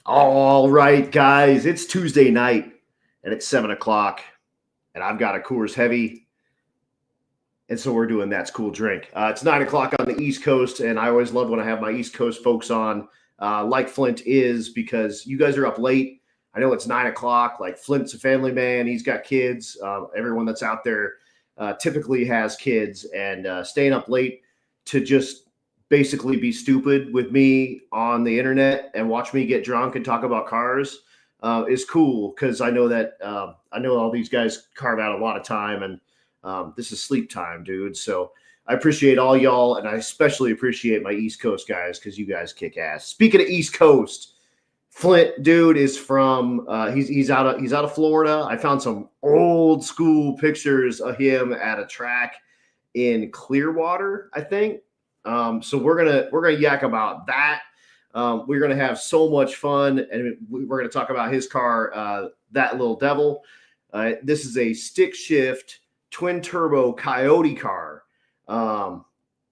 All right, guys, it's Tuesday night and it's 7 o'clock, and I've got a Coors Heavy, and so we're doing That's Cool Drink. It's 9 o'clock on the East Coast, and I always love when I have my East Coast folks on, like Flynt is, because you guys are up late. I know it's 9 o'clock. Like Flynt's a family man; he's got kids. Everyone that's out there typically has kids, and staying up late to just basically be stupid with me on the internet and watch me get drunk and talk about cars is cool, because I know that I know all these guys carve out a lot of time, and this is sleep time, dude. So I appreciate all y'all, and I especially appreciate my East Coast guys, because you guys kick ass. Speaking of East Coast, Flynt, dude, is from he's out of Florida. I found some old school pictures of him at a track in Clearwater, I think. So we're gonna yak about that. We're gonna have so much fun, and we're gonna talk about his car, that little devil. This is a stick shift twin turbo coyote car.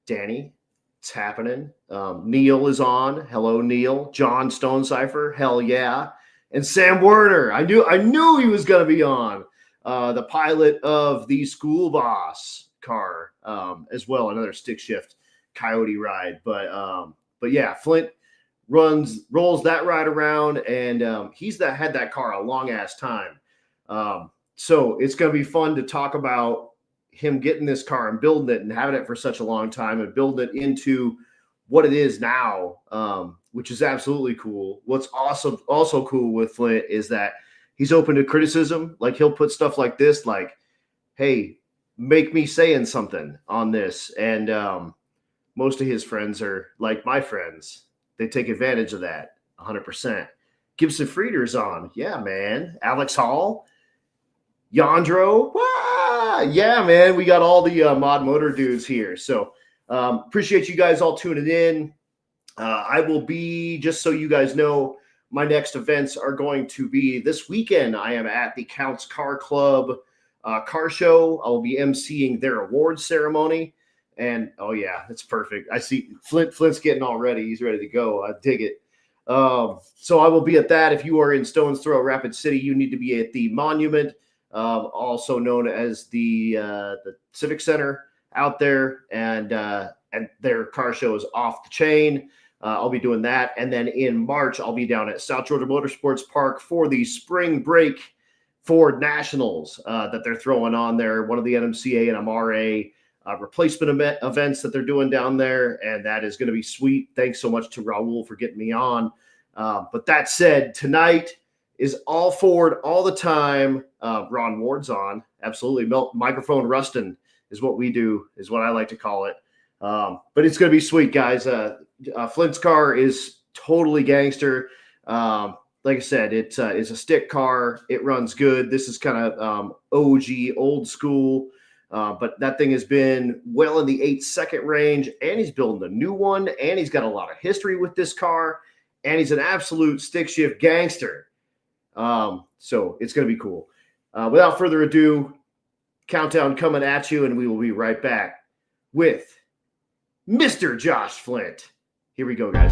Danny, it's happening. Neil is on. Hello, Neil. John Stonecipher, hell yeah. And Sam Werner. I knew he was gonna be on. The pilot of the School Boss car, as well, another stick shift coyote ride. But yeah, Flynt rolls that ride around, and he's had that car a long ass time. So it's going to be fun to talk about him getting this car and building it and having it for such a long time and building it into what it is now, which is absolutely cool. What's also cool with Flynt is that he's open to criticism. Like, he'll put stuff like this, like, hey, make me saying something on this. And most of his friends are like my friends. They take advantage of that 100%. Gibson Frieder's on. Yeah, man. Alex Hall. Yandro. Wah! Yeah, man. We got all the mod motor dudes here. So appreciate you guys all tuning in. I will be, just so you guys know, my next events are going to be this weekend. I am at the Counts Car Club car show. I will be emceeing their awards ceremony. And oh yeah, it's perfect. I see Flynt's getting all ready. He's ready to go. I dig it. So I will be at that. If you are in Stones Throw, Rapid City, you need to be at the Monument, also known as the Civic Center out there. And their car show is off the chain. I'll be doing that. And then in March, I'll be down at South Georgia Motorsports Park for the spring break Ford Nationals that they're throwing on there. One of the NMCA and MRA replacement events that they're doing down there, and that is going to be sweet. Thanks so much to Raul for getting me on. But that said, tonight is all Ford all the time. Ron Ward's on. Absolutely. Microphone rustin' is what we do, is what I like to call it. But it's going to be sweet, guys. Flynt's car is totally gangster. Like I said, it's a stick car. It runs good. This is kind of OG, old school. But that thing has been well in the 8-second range, and he's building a new one, and he's got a lot of history with this car, and he's an absolute stick shift gangster. So it's going to be cool. Without further ado, countdown coming at you, and we will be right back with Mr. Josh Flynt. Here we go, guys.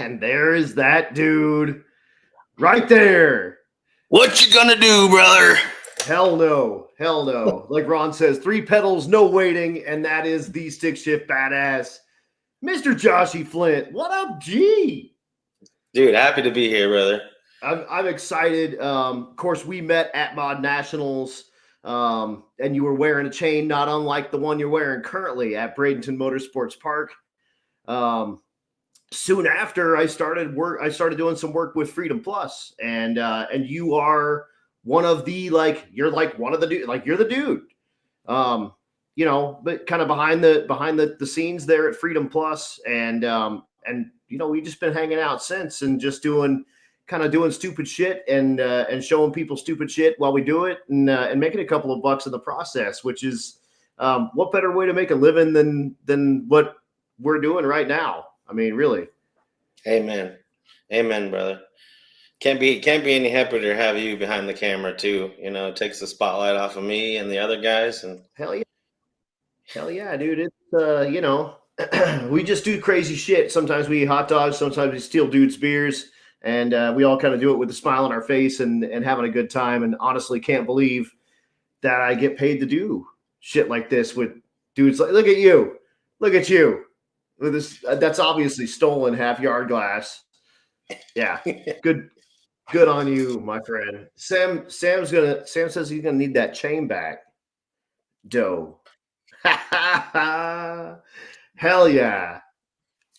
And there is that dude right there. What you gonna do, brother? Hell no. Hell no. Like Ron says, 3 pedals, no waiting, and that is the stick shift badass, Mr. Joshy Flynt. What up, G? Dude, happy to be here, brother. I'm excited. Of course, we met at ModNationals, and you were wearing a chain not unlike the one you're wearing currently at Bradenton Motorsports Park. Soon after, I started doing some work with Freedom Plus, and you are one of the, like, you're like one of the dude, like you're the dude, but kind of behind the scenes there at Freedom Plus, and we just been hanging out since and just doing stupid shit and showing people stupid shit while we do it and making a couple of bucks in the process, which is what better way to make a living than what we're doing right now. I mean, really. Amen, brother. Can't be any happier to have you behind the camera too. It takes the spotlight off of me and the other guys. And hell yeah, dude. It's we just do crazy shit. Sometimes we eat hot dogs. Sometimes we steal dudes' beers, and we all kind of do it with a smile on our face and having a good time. And honestly, can't believe that I get paid to do shit like this with dudes. Like, look at you with this. That's obviously stolen half-yard glass. Yeah, good on you, my friend. Sam says he's gonna need that chain back. Doe. Hell yeah.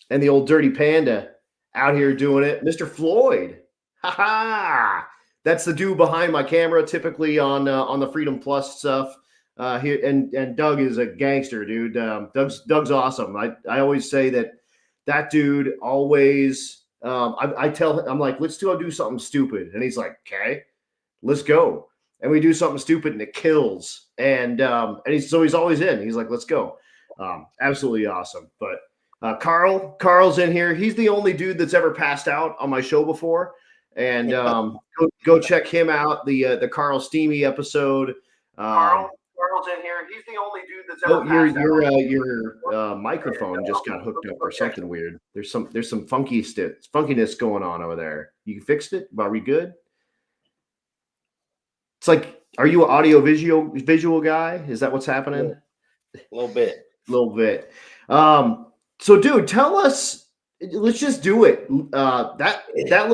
And the old dirty panda out here doing it. Mr. Floyd. That's the dude behind my camera, typically on the Freedom Plus stuff. Here and Doug is a gangster, dude. Doug's awesome. I always say that dude always I tell him, I'm like, let's do something stupid. And he's like, okay, let's go. And we do something stupid and it kills. And he's always in. He's like, let's go. Absolutely awesome. But Carl's in here. He's the only dude that's ever passed out on my show before. And go check him out. The Carl Steamy episode. Carl's in here. He's the only dude that's ever passed out. Your microphone just got hooked up or something weird. There's some funkiness going on over there. You fixed it? Are we good? It's like, are you an audio visual guy? Is that what's happening? A little bit. So dude, tell us, let's just do it. That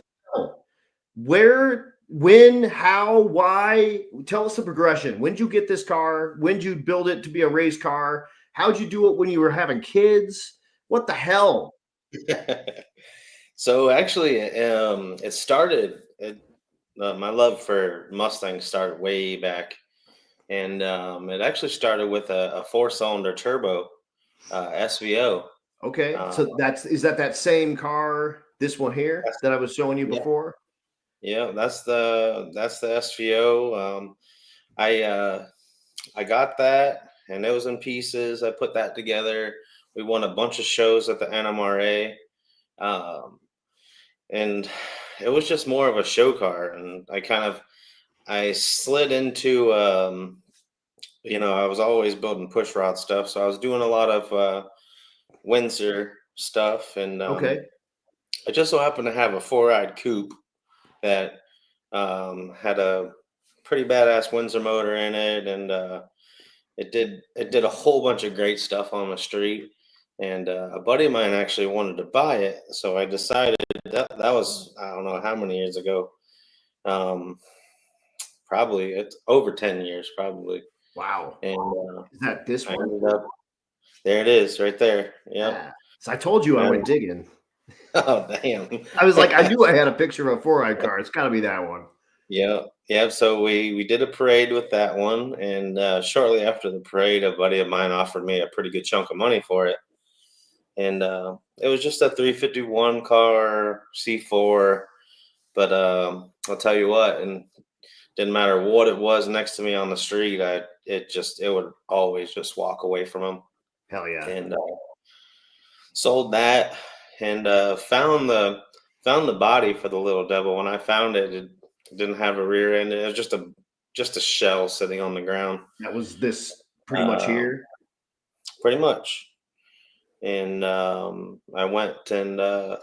where, when, how, why? Tell us the progression. When did you get this car? When did you build it to be a race car? How'd you do it when you were having kids? What the hell? So actually, it started. My love for Mustangs started way back, and it actually started with a 4-cylinder turbo SVO. Okay, so is that same car? This one here that I was showing you before. Yeah, that's the SVO. I got that, and it was in pieces. I put that together. We won a bunch of shows at the NMRA, and it was just more of a show car. And I slid into, I was always building push rod stuff, so I was doing a lot of Windsor stuff, and okay. I just so happened to have a 4-eyed coupe that had a pretty badass Windsor motor in it, and it did a whole bunch of great stuff on the street. And a buddy of mine actually wanted to buy it, so I decided that was, I don't know how many years ago. Probably it's over 10 years, probably. Wow. And is that this one? There it is, right there. Yep. Yeah. So I told you I went digging. Oh damn! I was like, I knew I had a picture of a 4-eyed car. It's got to be that one. Yeah. So we did a parade with that one, and shortly after the parade, a buddy of mine offered me a pretty good chunk of money for it. And it was just a 351 car C4, but I'll tell you what, and didn't matter what it was next to me on the street, it would always just walk away from them. Hell yeah! And sold that, and found the body for the little devil. When I found it, it didn't have a rear end. It was just a shell sitting on the ground. That was this pretty much here. Pretty much. And I went and I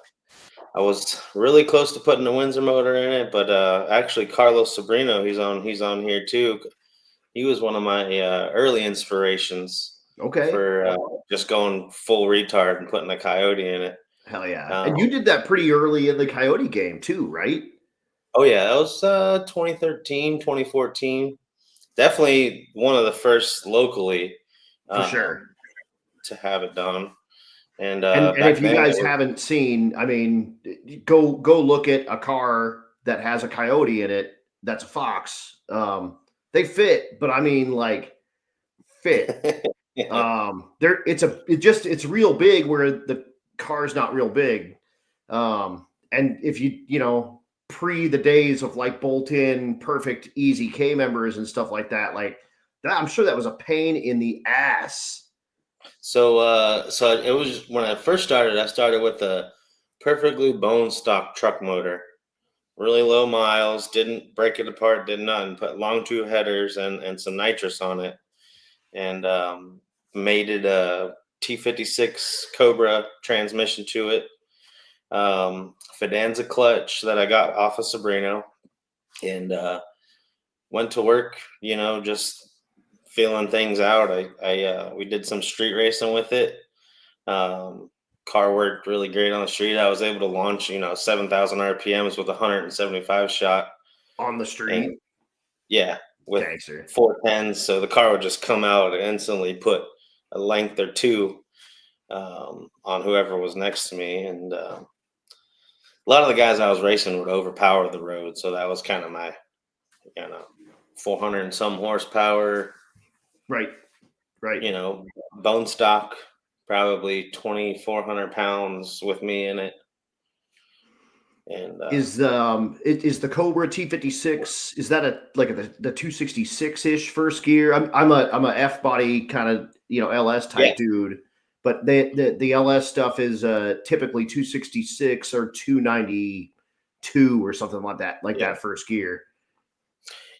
was really close to putting the Windsor motor in it, but actually Carlos Sobrino, he's on here too. He was one of my early inspirations. Okay. For just going full retard and putting a coyote in it. Hell yeah! And you did that pretty early in the coyote game too, right? Oh yeah, that was 2013, 2014. Definitely one of the first locally, for sure, to have it done. And if you guys haven't seen, I mean, go look at a car that has a coyote in it. That's a fox. They fit, but I mean, like, fit. It's real big where car's not real big. And if pre the days of like bolt-in perfect easy K members and stuff like that, like that, I'm sure that was a pain in the ass. So it was when I first started. I started with a perfectly bone stock truck motor, really low miles, didn't break it apart, did none. Put long tube headers and some nitrous on it, and made it a T56 Cobra transmission to it. Fidanza clutch that I got off of Sabrino, and went to work, just feeling things out. We did some street racing with it. Car worked really great on the street. I was able to launch, 7,000 RPMs with 175 shot on the street. And, yeah, with Gangster. 410s. So the car would just come out and instantly put a length or two on whoever was next to me. And a lot of the guys I was racing would overpower the road. So that was kind of my, 400 and some horsepower. Right. Bone stock, probably 2,400 pounds with me in it. And is the Cobra T56, is that the 266-ish first gear? I'm a F body kind of LS type dude, but the LS stuff is typically 266 or 292 or something like that, that first gear.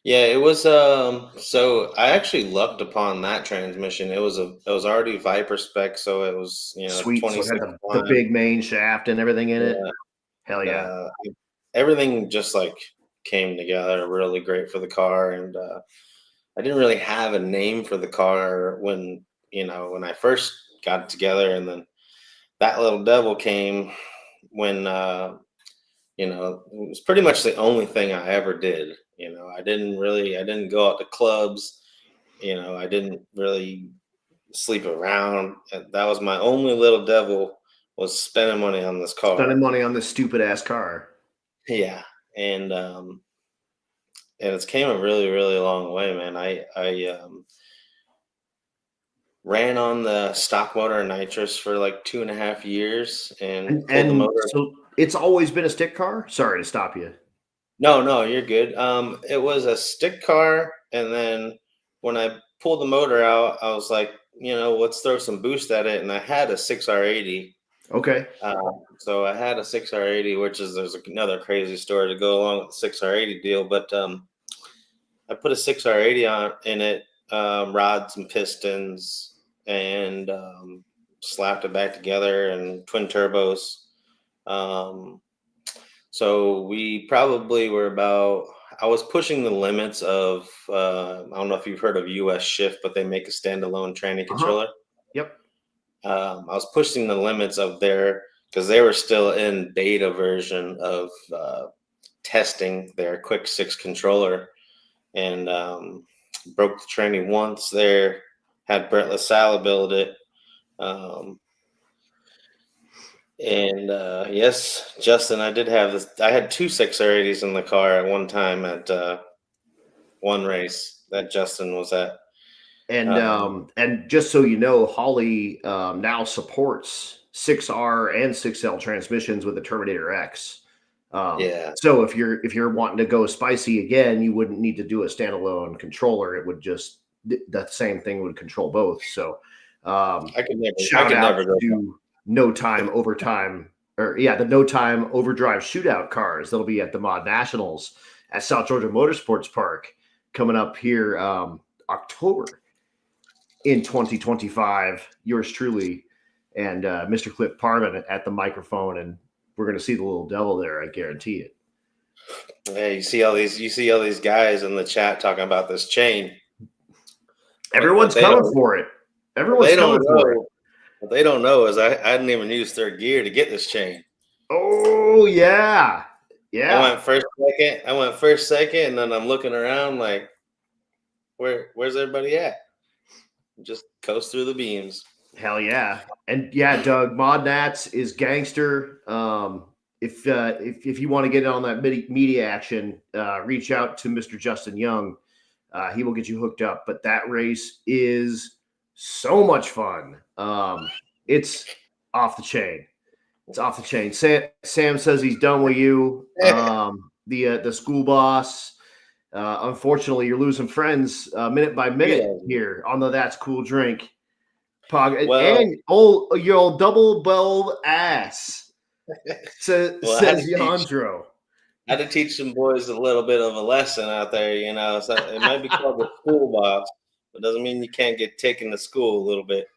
Yeah, it was. So I actually lucked upon that transmission. It was already Viper spec, so it was sweet. So it had the big main shaft and everything in it. Hell yeah! Everything just like came together really great for the car, and I didn't really have a name for the car when I first got it together, and then that little devil came when it was pretty much the only thing I ever did. I didn't go out to clubs. I didn't really sleep around. That was my only little devil, was spending money on this car. Spending money on this stupid ass car. Yeah. And it's came a really, really long way, man. I ran on the stock motor and nitrous for like 2.5 years and pulled the motor. So it's always been a stick car? Sorry to stop you. No, you're good. It was a stick car, and then when I pulled the motor out, I was like, let's throw some boost at it, and I had a 6R80. Okay. So I had a 6R80, there's another crazy story to go along with the 6R80 deal, but I put a 6R80 in it, rods and pistons, and slapped it back together, and twin turbos. So we probably were I was pushing the limits of, I don't know if you've heard of US Shift, but they make a standalone tranny controller. Yep. I was pushing the limits of because they were still in beta version of testing their Quick 6 controller, and broke the tranny once there, had Brett LaSalle build it. And yes, Justin, I did have this. I had 2 6R80s in the car at one time at one race that Justin was at. And just so you know, Holly now supports 6R and 6L transmissions with the Terminator X. So if you're wanting to go spicy again, you wouldn't need to do a standalone controller. It would just the same thing would control both. So I could never shout out never go to No Time Overdrive shootout cars. That'll be at the ModNationals at South Georgia Motorsports Park coming up here October in 2025. Yours truly and Mr. Cliff Parman at the microphone, and we're going to see the little devil there. I guarantee it. Hey, you see all these guys in the chat talking about this chain. Everyone's coming for it. Everyone's coming for it. What they don't know is I didn't even use third gear to get this chain. Oh yeah. I went first, second, and then I'm looking around like, where's everybody at? Just coast through the beams. Hell yeah. And yeah, Doug, ModNats is gangster. If you want to get on that media action, reach out to Mr. Justin Young. He will get you hooked up. But that race is so much fun. It's off the chain. It's off the chain. Sam says he's done with you. The school boss. Unfortunately, you're losing friends minute by minute here on the That's Cool Drink. And your old double belled ass says Yandro. I had to teach some boys a little bit of a lesson out there, you know. So it might be called the school boss, but doesn't mean you can't get taken to school a little bit.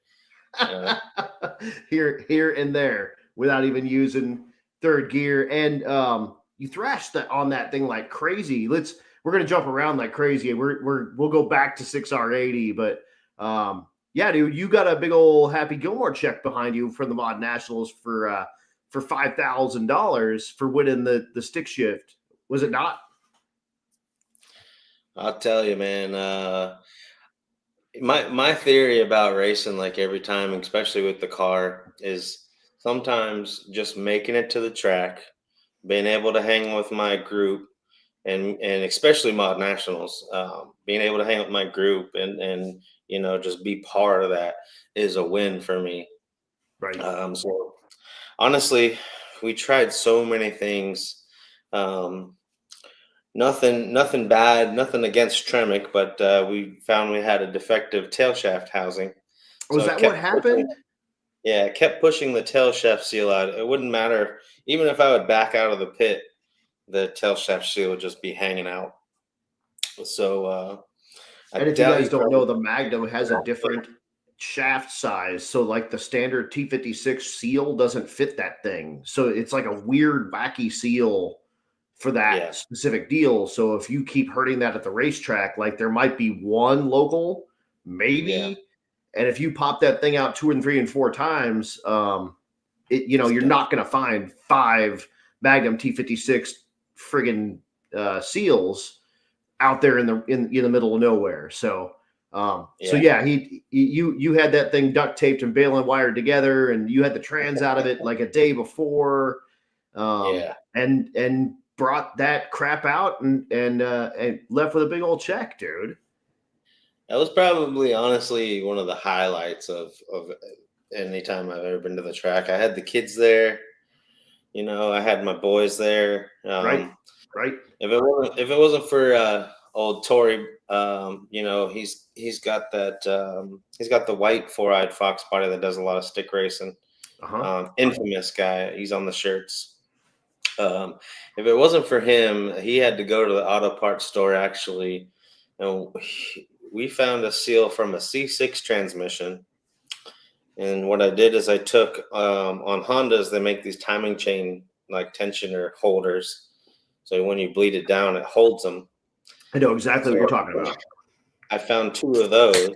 Here and there without even using third gear. And you thrashed on that thing like crazy. We're gonna jump around like crazy. We'll go back to 6R80, but yeah, dude, you got a big old Happy Gilmore check behind you from the ModNationals for $5,000 for winning the stick shift. Was it not? I'll tell you, man. My theory about racing, like every time, especially with the car, is sometimes just making it to the track, being able to hang with my group, and especially ModNationals, being able to hang with my group and you know, just be part of that is a win for me. Right. So honestly, we tried so many things. Nothing bad, nothing against Tremec, but we found we had a defective tail shaft housing. Was that what happened? It kept pushing the tail shaft seal out. It wouldn't matter. Even if I would back out of the pit, the tail shaft seal would just be hanging out. So, and if you guys don't know, the Magnum has a different shaft size. So like the standard T56 seal doesn't fit that thing. So it's like a weird, wacky seal for that specific deal. So if you keep hurting that at the racetrack, like there might be one local, maybe. And if you pop that thing out 2 and 3 and 4 times, you're not going to find 5 Magnum T56 friggin' seals out there in the middle of nowhere. So, you had that thing duct taped and baling wired together, and you had the trans out of it like a day before, and brought that crap out and left with a big old check, dude. That was probably honestly one of the highlights of any time I've ever been to the track. I had the kids there, you know, I had my boys there. Right. If it wasn't for old Tori, you know, he's got that he's got the white 4-eyed fox body that does a lot of stick racing. Infamous guy. He's on the shirts. If it wasn't for him, he had to go to the auto parts store actually, and we found a seal from a C6 transmission. And what I did is I took on Hondas, they make these timing chain like tensioner holders. So when you bleed it down, it holds them. I know exactly what you're talking about. I found 2 of those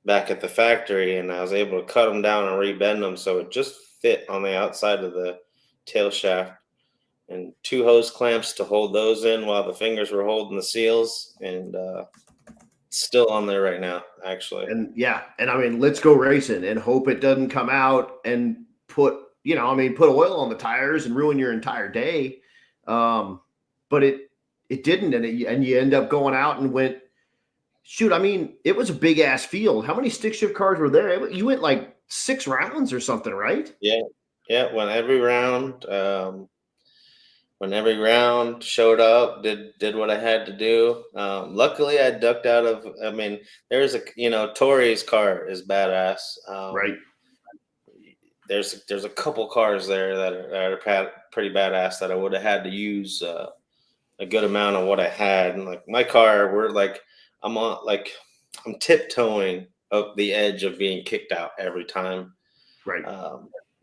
back at the factory, and I was able to cut them down and rebend them so it just fit on the outside of the tail shaft. And 2 hose clamps to hold those in while the fingers were holding the seals, and still on there right now, actually. And I mean, let's go racing and hope it doesn't come out and put oil on the tires and ruin your entire day. But it didn't, and you end up going out and went. Shoot, I mean, it was a big ass field. How many stick shift cars were there? You went like 6 rounds or something, right? Yeah. When every round showed up, did what I had to do. Luckily, I ducked out of. I mean, there's Tori's car is badass. Right. There's a couple cars there that are pretty badass that I would have had to use a good amount of what I had. And like my car, I'm tiptoeing up the edge of being kicked out every time. Right.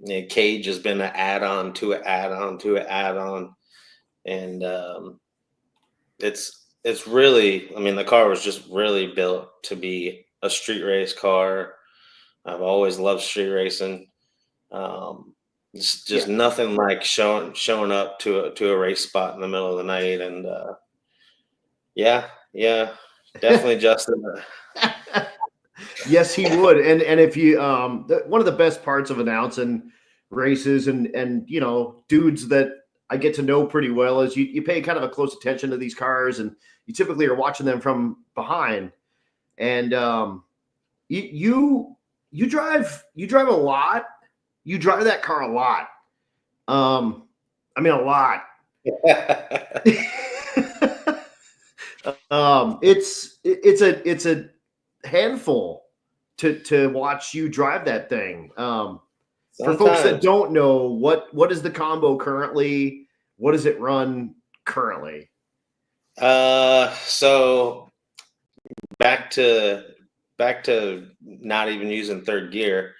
The cage has been an add-on to an add-on to an add-on. And it's really, I mean, the car was just really built to be a street race car. I've always loved street racing. It's just nothing like showing up to a race spot in the middle of the night. And definitely Justin. Yes, he would. And if you one of the best parts of announcing races and you know, dudes that I get to know pretty well is you pay kind of a close attention to these cars, and you typically are watching them from behind. And you drive a lot. You drive that car a lot. I mean, a lot. It's a handful to watch you drive that thing. For folks that don't know, what is the combo currently? What does it run currently? So back to not even using third gear.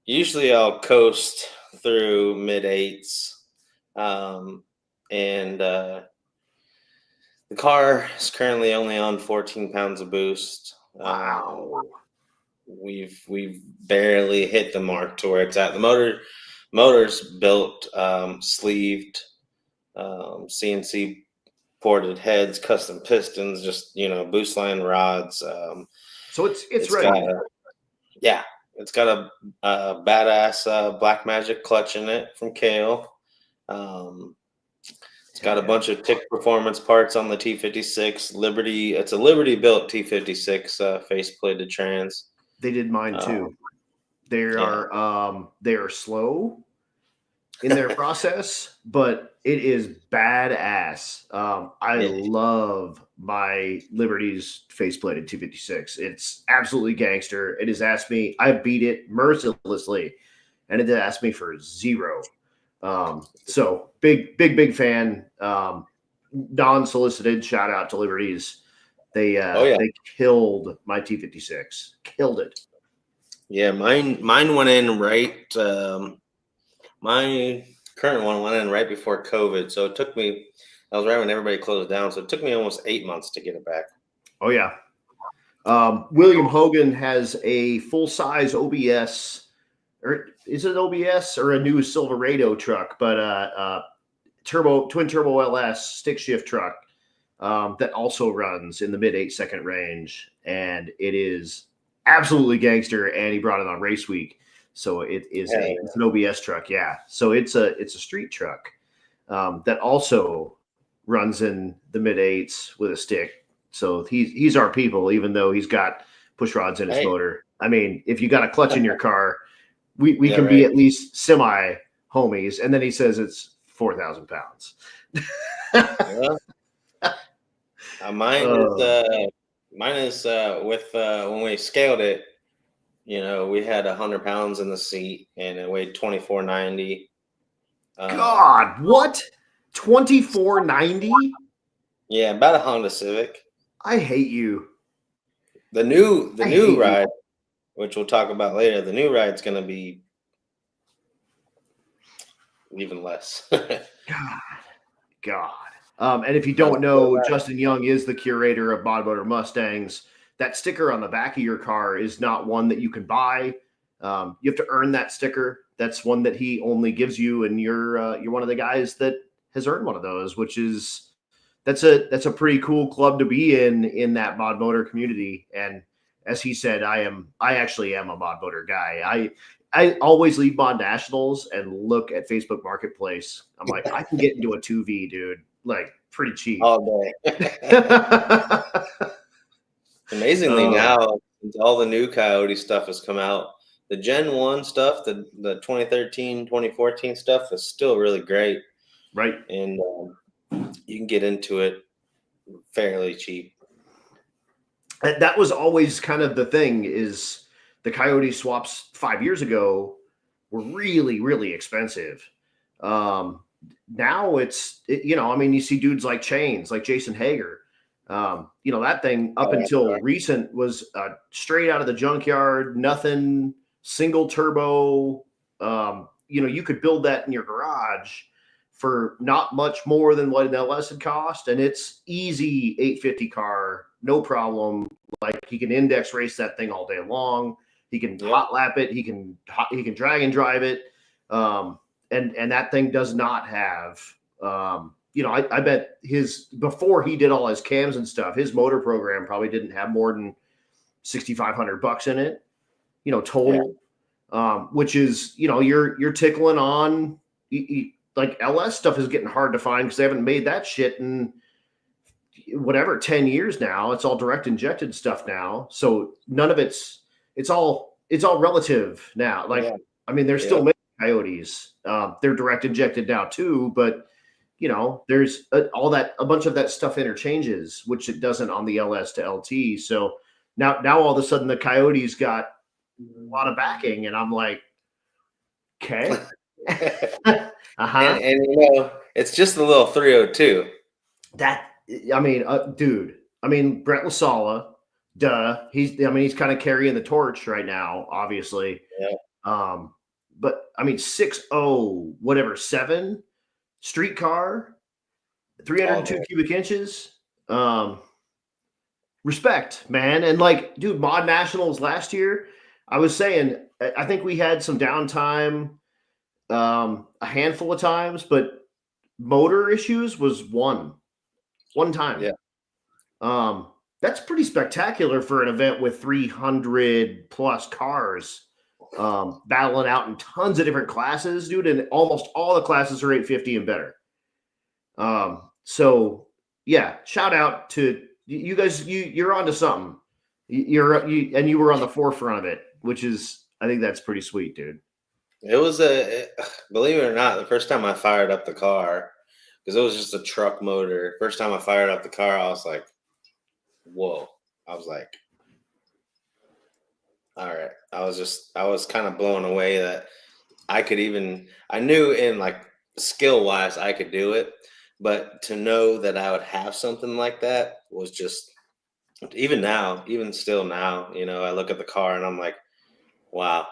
Usually I'll coast through mid eights, and the car is currently only on 14 pounds of boost. Wow. We've barely hit the mark to where it's at. The motor's built, sleeved, CNC ported heads, custom pistons, just boost line rods. So it's ready. It's got a badass Black Magic clutch in it from Kale. It's got a bunch of Tick Performance parts on the T56 Liberty. It's a Liberty built T56 faceplated trans. They did mine too. They are slow in their process, but it is badass. I love my Liberty's faceplated 256. It's absolutely gangster. It has asked me, I beat it mercilessly, and it asked me for 0. So big fan. Non-solicited shout out to Liberty's. They killed my T56. Killed it. Yeah, mine went in right. My current one went in right before COVID, so it took me. I was right when everybody closed down, so it took me almost 8 months to get it back. Oh yeah. William Hogan has a full-size OBS, or is it OBS or a new Silverado truck? But twin turbo LS stick shift truck that also runs in the mid 8-second range, and it is absolutely gangster. And he brought it on race week. So it is it's an OBS truck, yeah. So it's a street truck that also runs in the mid 8s with a stick. So he's our people, even though he's got push rods in his motor. I mean, if you got a clutch in your car, we can be at least semi homies. And then he says it's 4,000 pounds. Mine is with when we scaled it. We had 100 pounds in the seat, and it weighed 2490. God, what? 2490? Yeah, about a Honda Civic. I hate you. The new ride, which we'll talk about later, the new ride's going to be even less. God. And if you don't know, Justin Young is the curator of Mod Mustangs. That sticker on the back of your car is not one that you can buy. You have to earn that sticker. That's one that he only gives you, and you're one of the guys that has earned one of those, which is that's a pretty cool club to be in that mod motor community. And as he said, I actually am a mod motor guy. I always leave ModNationals and look at Facebook Marketplace. I'm like, I can get into a 2V, dude, like pretty cheap all day. Amazingly, now all the new Coyote stuff has come out. The Gen 1 stuff, the 2013, 2014 stuff is still really great. Right. And you can get into it fairly cheap. And that was always kind of the thing, is the Coyote swaps 5 years ago were really, really expensive. Now you see dudes like Chains, like Jason Hager. That thing up until recent was straight out of the junkyard, nothing, single turbo. You could build that in your garage for not much more than what an LS had cost. And it's easy 850 car, no problem. Like, he can index race that thing all day long. He can hot lap it. He can drag and drive it. And that thing does not have, I bet before he did all his cams and stuff, his motor program probably didn't have more than $6,500 in it, total. Yeah. Which is, you're tickling on, like, LS stuff is getting hard to find because they haven't made that shit in 10 years now. It's all direct injected stuff now. So none of it's all relative now. Like, I mean, they're still making coyotes. They're direct injected now too, but there's a bunch of that stuff interchanges, which it doesn't on the LS to LT. So now all of a sudden the coyotes got a lot of backing, and I'm like, okay. And it's just a little 302. Dude. Brett Lasala, duh. He's kind of carrying the torch right now, obviously. Yeah. But 6.0, whatever, 7 streetcar, 302 cubic inches. Respect, man. And dude, ModNationals last year, I was saying, I think we had some downtime, a handful of times, but motor issues was one time. Yeah. That's pretty spectacular for an event with 300 plus cars battling out in tons of different classes, dude. And almost all the classes are 850 and better. So yeah, shout out to you guys. You're onto something. You were on the forefront of it, which is, I think that's pretty sweet, dude. It was believe it or not, the first time I fired up the car, because it was just a truck motor. First time I fired up the car, I was like, whoa. I was like, all right. I was kind of blown away that I knew in skill wise I could do it, but to know that I would have something like that was just, even still now, I look at the car and I'm like, wow.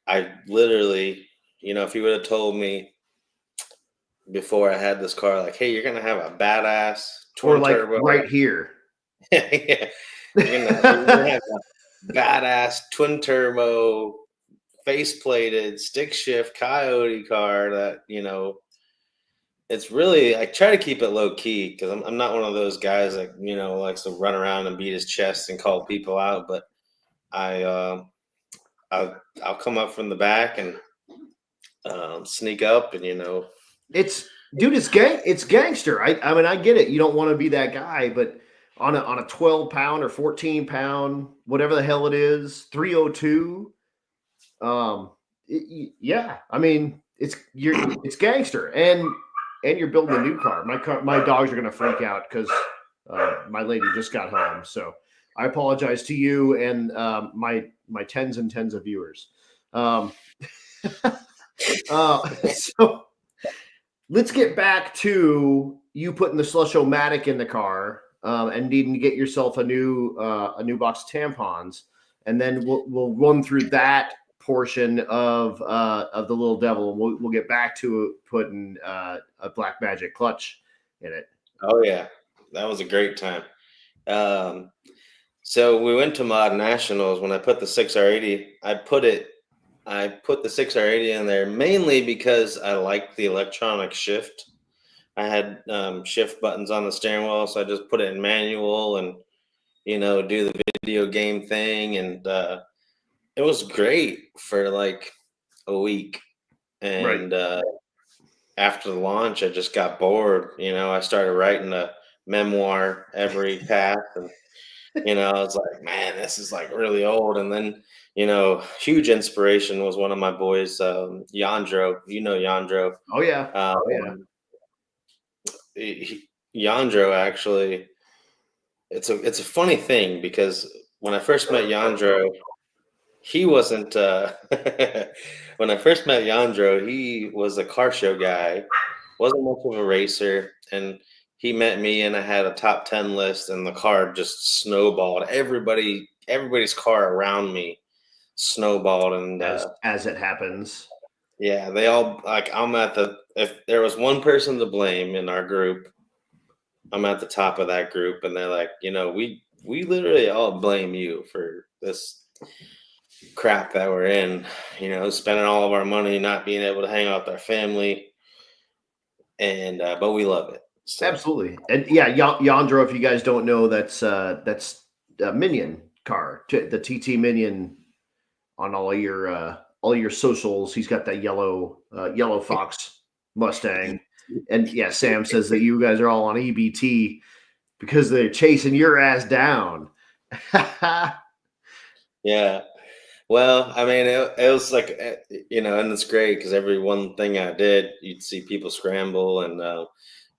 I literally, if you would have told me before I had this car, hey, you're gonna have a badass twin turbo right here. Yeah, you're gonna have a badass twin turbo, faceplated, stick shift coyote car that it's really, I try to keep it low key because I'm not one of those guys that likes to run around and beat his chest and call people out, but I'll come up from the back and sneak up, and it's gangster. I get it. You don't want to be that guy, but on a 12 pound or 14 pound, whatever the hell it is, 302. Yeah, it's gangster, and you're building a new car. My dogs are gonna freak out because my lady just got home. So I apologize to you and my tens and tens of viewers. So let's get back to you putting the Slush-O-Matic in the car and needing to get yourself a new box of tampons, and then we'll run through that portion of the Little Devil, and we'll get back to putting a Black Magic clutch in it. Oh yeah, that was a great time. So we went to ModNationals. When I put the 6R80, I put the 6R80 in there mainly because I liked the electronic shift. I had shift buttons on the steering wheel, so I just put it in manual and do the video game thing, and it was great for a week. And after the launch, I just got bored. I started writing a memoir every pass, and I was like, man, this is really old. And then huge inspiration was one of my boys, Yandro. Yandro. Oh yeah. Yandro, actually, it's a funny thing because when I first met Yandro, he wasn't when I first met Yandro, he was a car show guy, wasn't much of a racer, and he met me and I had a top 10 list, and the car just snowballed. Everybody's car around me snowballed, and as it happens. Yeah, they all if there was one person to blame in our group, I'm at the top of that group, and they're like, we literally all blame you for this crap that we're in, spending all of our money, not being able to hang out with our family, and but we love it. So. Absolutely. And yeah, Yandro, if you guys don't know, that's a Minion car, the TT Minion on all your socials. He's got that yellow Fox Mustang. And yeah, Sam says that you guys are all on EBT because they're chasing your ass down. Yeah. Well, I mean, it was like, and it's great because every one thing I did, you'd see people scramble, and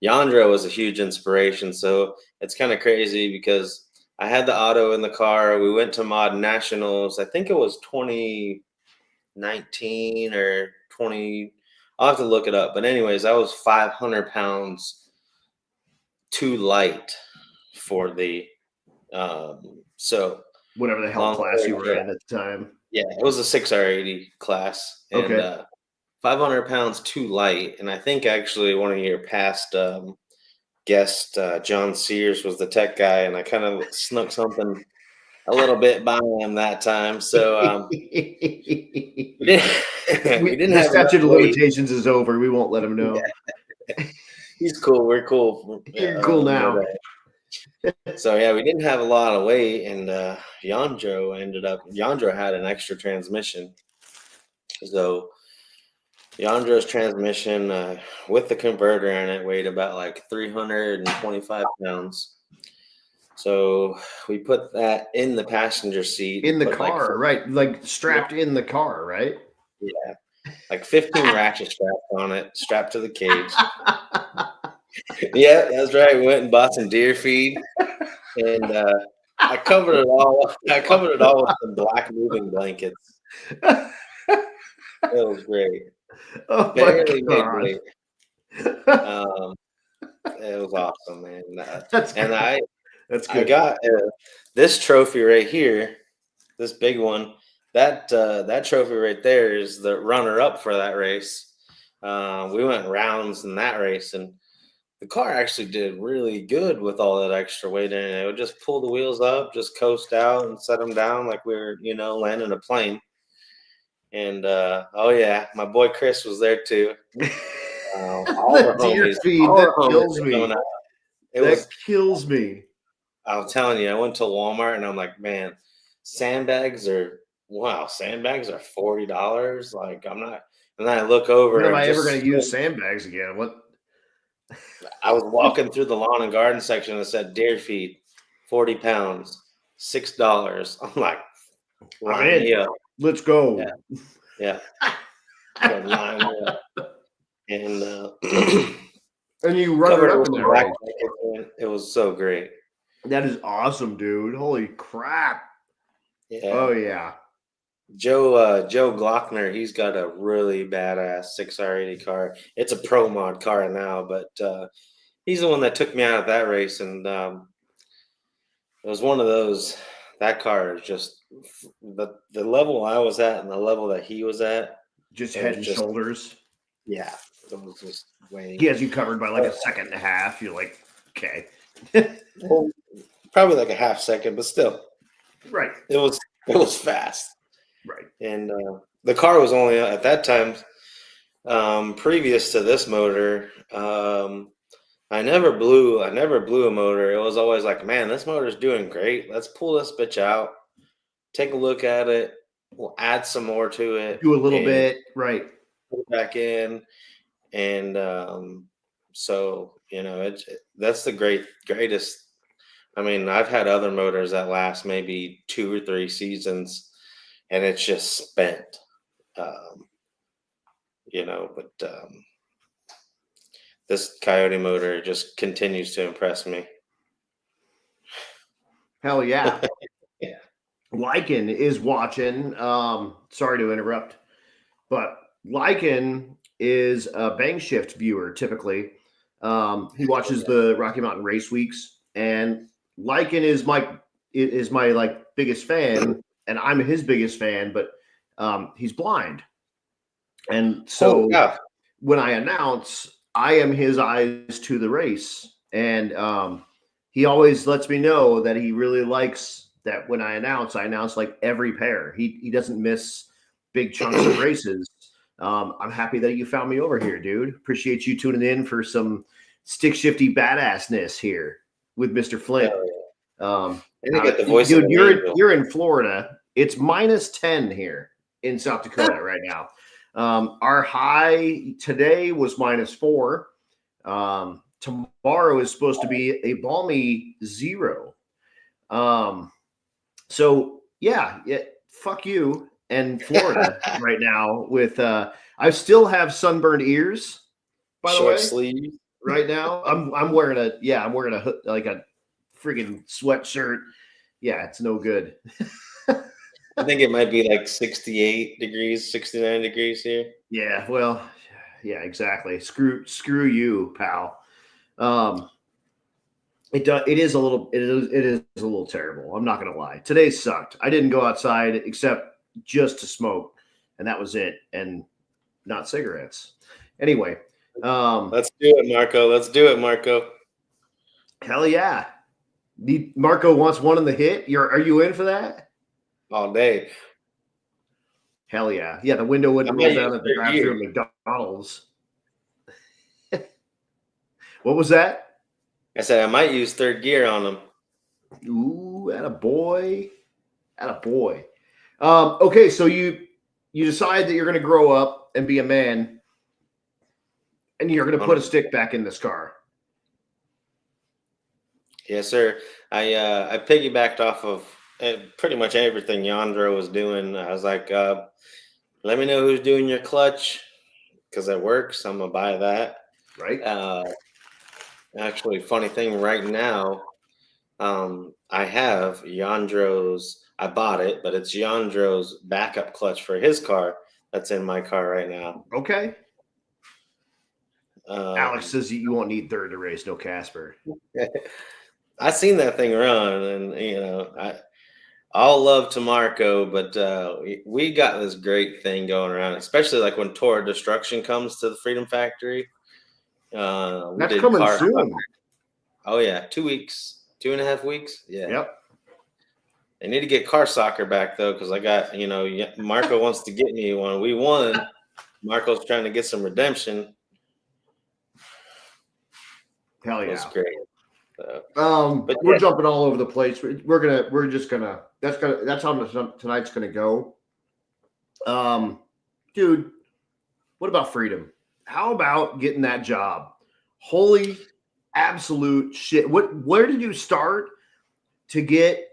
Yandra was a huge inspiration. So it's kind of crazy because I had the auto in the car. We went to ModNationals. I think it was 2019 or 20. I'll have to look it up. But anyways, I was 500 pounds too light for the so Whatever the hell long class story you were short, in at the time. yeah, it was a 6R80 class, and Okay. 500 pounds too light. And I think actually one of your past guests, John Sears, was the tech guy, and I kind of snuck something a little bit by him that time. So we didn't, we didn't The have enough statute of weight. limitations is over. We won't let him know. Yeah, he's cool. We're cool. You're cool now. So yeah, we didn't have a lot of weight, and Yandro had an extra transmission. So Yandro's transmission with the converter in it weighed about like 325 pounds. So we put that in the passenger seat. In the put like car, right? Like strapped in the car, right? yeah, like 15 ratchet straps on it, strapped to the cage. Yeah, that's right. We went and bought some deer feed, and I covered it all. I covered it all with some black moving blankets. It was great. Oh my Barely made god. weight. It was awesome, man. That's And good. That's I good. got this trophy right here, this big one. That trophy right there is the runner up for that race. We went rounds in that race, and the car actually did really good with all that extra weight in it. It would just pull the wheels up, just coast out, and set them down like we were, landing a plane. And oh yeah, my boy Chris was there too. All The the deer homies, feed, all that the homies kills were me. coming out. It That was. kills me. I'm telling you, I went to Walmart and I'm like, man, sandbags are $40. Like I'm not. And then I look When over am and I ever going just to use sandbags again? What? I was walking through the lawn and garden section and it said deer feed, 40 pounds, $6. I'm like, I'm line in. me up. Let's go. Yeah, yeah. So line me up. And And you run covered it it up with in some that black race. blankets, man. It was so great. That is awesome, dude. Holy crap. Yeah. Oh yeah. Joe Glockner, he's got a really badass 6R80 car. It's a pro mod car now, but he's the one that took me out of that race, and it was one of those. That car is just the level I was at and the level that he was at. Just It head was and just shoulders. yeah, it was just way. He has you covered by like a second and a half. You're like, okay. Well, probably like a half second, but still, Right. it was fast. Right. And the car was only at that time. Previous to this motor, I never blew a motor. It was always like, man, this motor's doing great. Let's pull this bitch out, take a look at it. We'll add some more to it, Do a little and bit. Right. put it back in. And so that's the greatest. I mean, I've had other motors that last maybe 2 or 3 seasons, and it's just spent. Um, but this Coyote motor just continues to impress me. Hell yeah. Yeah. Lycan is watching. Sorry to interrupt, but Lycan is a Bang Shift viewer typically. He watches the Rocky Mountain Race Weeks, and Lycan is my like biggest fan, and I'm his biggest fan, but he's blind. And so when I announce, I am his eyes to the race. And he always lets me know that he really likes that when I announce like every pair. He doesn't miss big chunks of races. I'm happy that you found me over here, dude. Appreciate you tuning in for some stick shifty badassness here with Mr. Flynt. And you get the voice dude, of you're in Florida. It's -10 here in South Dakota right now. Our high today was -4. Tomorrow is supposed to be a balmy 0. So yeah, fuck you. and Florida right now with I still have sunburned ears, by the way. Short sleeve. Right now. I'm wearing a like a freaking sweatshirt. Yeah, it's no good. I think it might be like 68 degrees, 69 degrees here. Yeah, well, yeah, exactly. Screw you, pal. It is a little terrible. I'm not gonna lie. Today sucked. I didn't go outside except just to smoke, and that was it, and not cigarettes. Anyway, let's do it, Marco. Let's do it, Marco. Hell yeah. Marco wants one in the hit. Are you in for that? All day. Hell yeah. Yeah, the window wouldn't roll down at the drive-thru at McDonald's. What was that? I said I might use third gear on them. Ooh, attaboy. Attaboy. Okay, so you decide that you're going to grow up and be a man, and you're going to put a stick back in this car. Yes, sir. I piggybacked off of pretty much everything Yandro was doing. I was like, let me know who's doing your clutch because it works. I'm going to buy that. Right. Actually, funny thing right now, I have Yandro's. I bought it, but it's Yandro's backup clutch for his car that's in my car right now. Okay. Alex says you won't need third to race, no Casper. I seen that thing run, and all love to Marco, but we got this great thing going around, especially like when Tour Destruction comes to the Freedom Factory. That's coming soon. Oh yeah, 2 weeks, 2.5 weeks. Yeah. Yep. They need to get car soccer back though, because I got Marco wants to get me one. We won. Marco's trying to get some redemption. Hell yeah, that's great. But we're jumping all over the place. That's how tonight's gonna go. Dude, what about freedom? How about getting that job? Holy absolute shit. Where did you start to get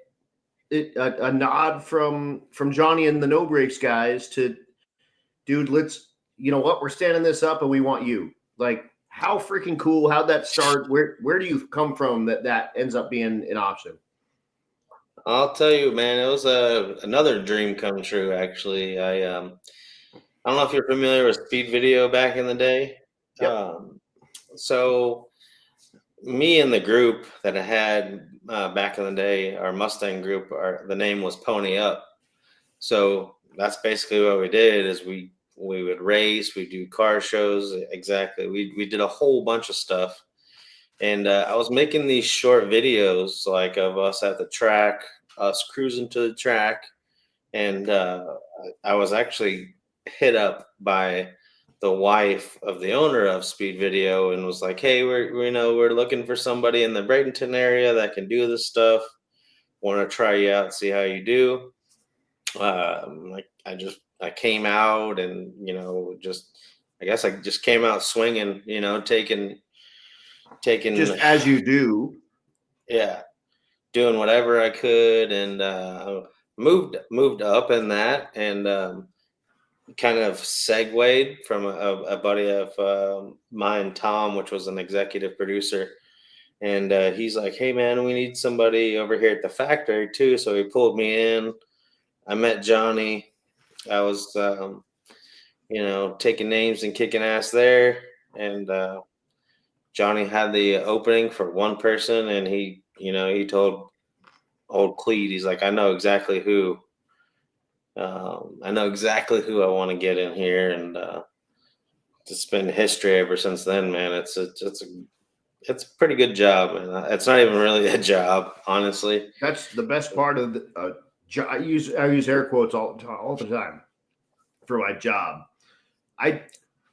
a nod from Johnny and the No Brakes guys to, dude, you know what? We're standing this up and we want you. Like, how freaking cool. How'd that start? Where do you come from that ends up being an option? I'll tell you, man, it was another dream come true, actually. I don't know if you're familiar with Speed Video back in the day. Yep. So me and the group that I had back in the day, our Mustang group, the name was Pony Up. So that's basically what we did is we would race, we do car shows. Exactly. We did a whole bunch of stuff. And I was making these short videos like of us at the track, us cruising to the track. And I was actually hit up by the wife of the owner of Speed Video and was like, hey, we're looking for somebody in the Bradenton area that can do this stuff. Want to try you out, see how you do. I came out and, I guess I just came out swinging, taking just as you do. Yeah. Doing whatever I could and moved up in that and kind of segued from a buddy of mine, Tom, which was an executive producer. And he's like, hey, man, we need somebody over here at the factory, too. So he pulled me in. I met Johnny. I was, taking names and kicking ass there. And Johnny had the opening for one person. And he told old Cleet, he's like, I know exactly who. I know exactly who I want to get in here. And it's been history ever since then, man. It's a pretty good job, man. It's not even really a job, honestly. That's the best part of the I use air quotes all the time for my job. I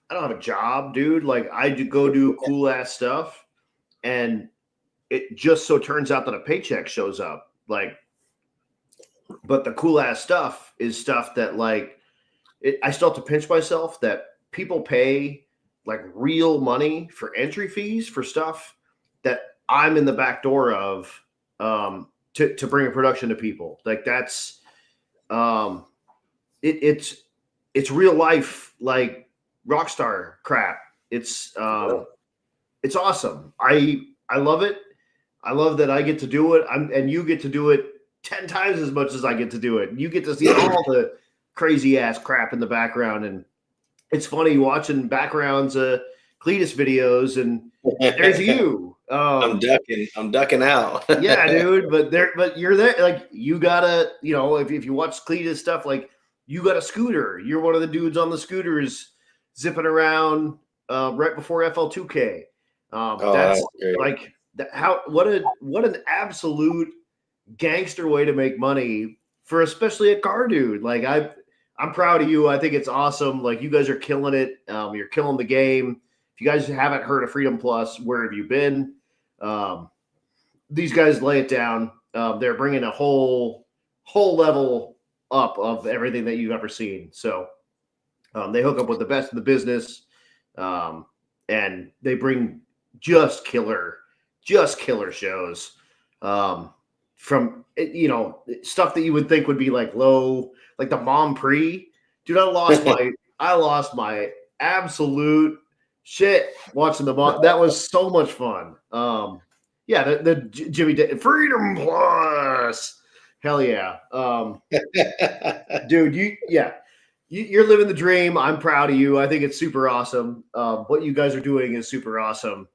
don't have a job, dude. Like I go do cool ass stuff, and it just so turns out that a paycheck shows up. Like, but the cool ass stuff is stuff that I still have to pinch myself that people pay like real money for entry fees for stuff that I'm in the back door of to bring a production to people. Like that's it's real life, like Rockstar crap. It's awesome. I love it. I love that I get to do it. And you get to do it 10 times as much as I get to do it. You get to see all the crazy ass crap in the background, and it's funny watching backgrounds, Cleetus videos, and there's you. I'm ducking out. Yeah, dude. But you're there. Like, you gotta, if you watch Cleetus stuff, like, you got a scooter. You're one of the dudes on the scooters zipping around right before FL2K. That's like what an absolute gangster way to make money for especially a car dude. Like, I'm proud of you. I think it's awesome. Like, you guys are killing it. You're killing the game. If you guys haven't heard of Freedom Plus, where have you been? These guys lay it down. They're bringing a whole level up of everything that you've ever seen. So they hook up with the best in the business, and they bring just killer shows, from stuff that you would think would be like low, like the Mom Pre. Dude, I lost my absolute shit watching the Mom. That was so much fun. Yeah, the Jimmy Freedom Plus. Hell yeah. Dude, you're living the dream. I'm proud of you. I think it's super awesome. What you guys are doing is super awesome.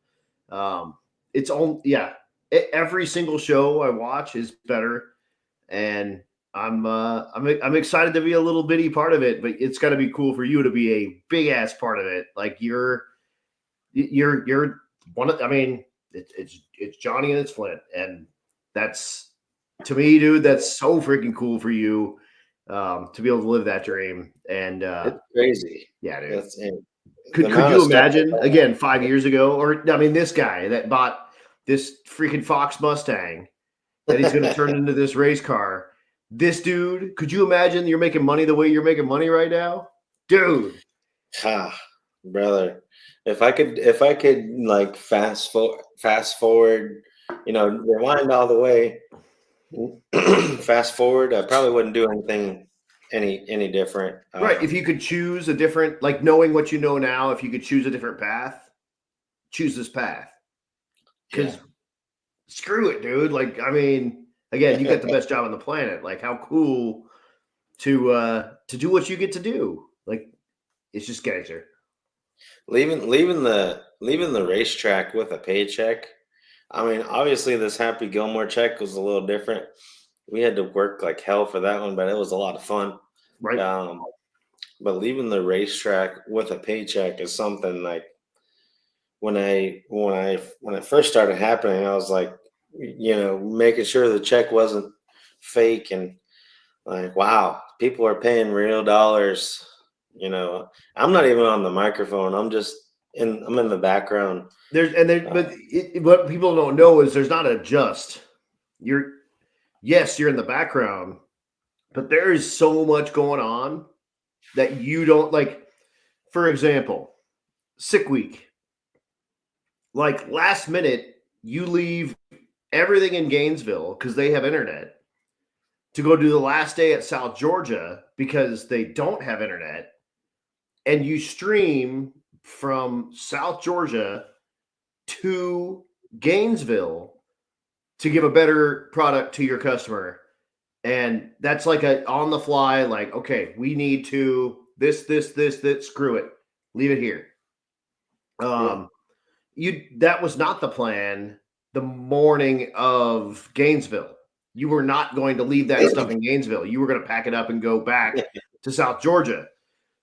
Every single show I watch is better, and I'm excited to be a little bitty part of it. But it's got to be cool for you to be a big ass part of it. Like, you're one of. I mean, it's Johnny and it's Flynt, and that's, to me, dude, that's so freaking cool for you, to be able to live that dream. And it's crazy. Yeah, dude. Could you imagine, again, 5 years ago, or, I mean, this guy that bought this freaking Fox Mustang that he's going to turn into this race car? This dude, could you imagine you're making money the way you're making money right now? Dude. Brother, if I could like fast forward, rewind all the way, fast forward, I probably wouldn't do anything any different. Right. If you could choose a different, like, knowing what you know now, if you could choose a different path, choose this path. Because screw it, dude. Like, I mean, again, you got the best job on the planet. Like, how cool to do what you get to do. Like, it's just gangster. Leaving the racetrack with a paycheck. I mean, obviously this Happy Gilmore check was a little different. We had to work like hell for that one, but it was a lot of fun. Right. But leaving the racetrack with a paycheck is something, like, when it first started happening, I was like, making sure the check wasn't fake, and like, wow, people are paying real dollars. I'm not even on the microphone. I'm in the background. But what people don't know is there's not a just. You're in the background, but there is so much going on that you don't, like. For example, sick week. Like, last minute, you leave everything in Gainesville because they have internet to go do the last day at South Georgia because they don't have internet. And you stream from South Georgia to Gainesville to give a better product to your customer. And that's like a on the fly, like, okay, we need to this, screw it. Leave it here. That was not the plan the morning of Gainesville. You were not going to leave that stuff in Gainesville. You were going to pack it up and go back to South Georgia.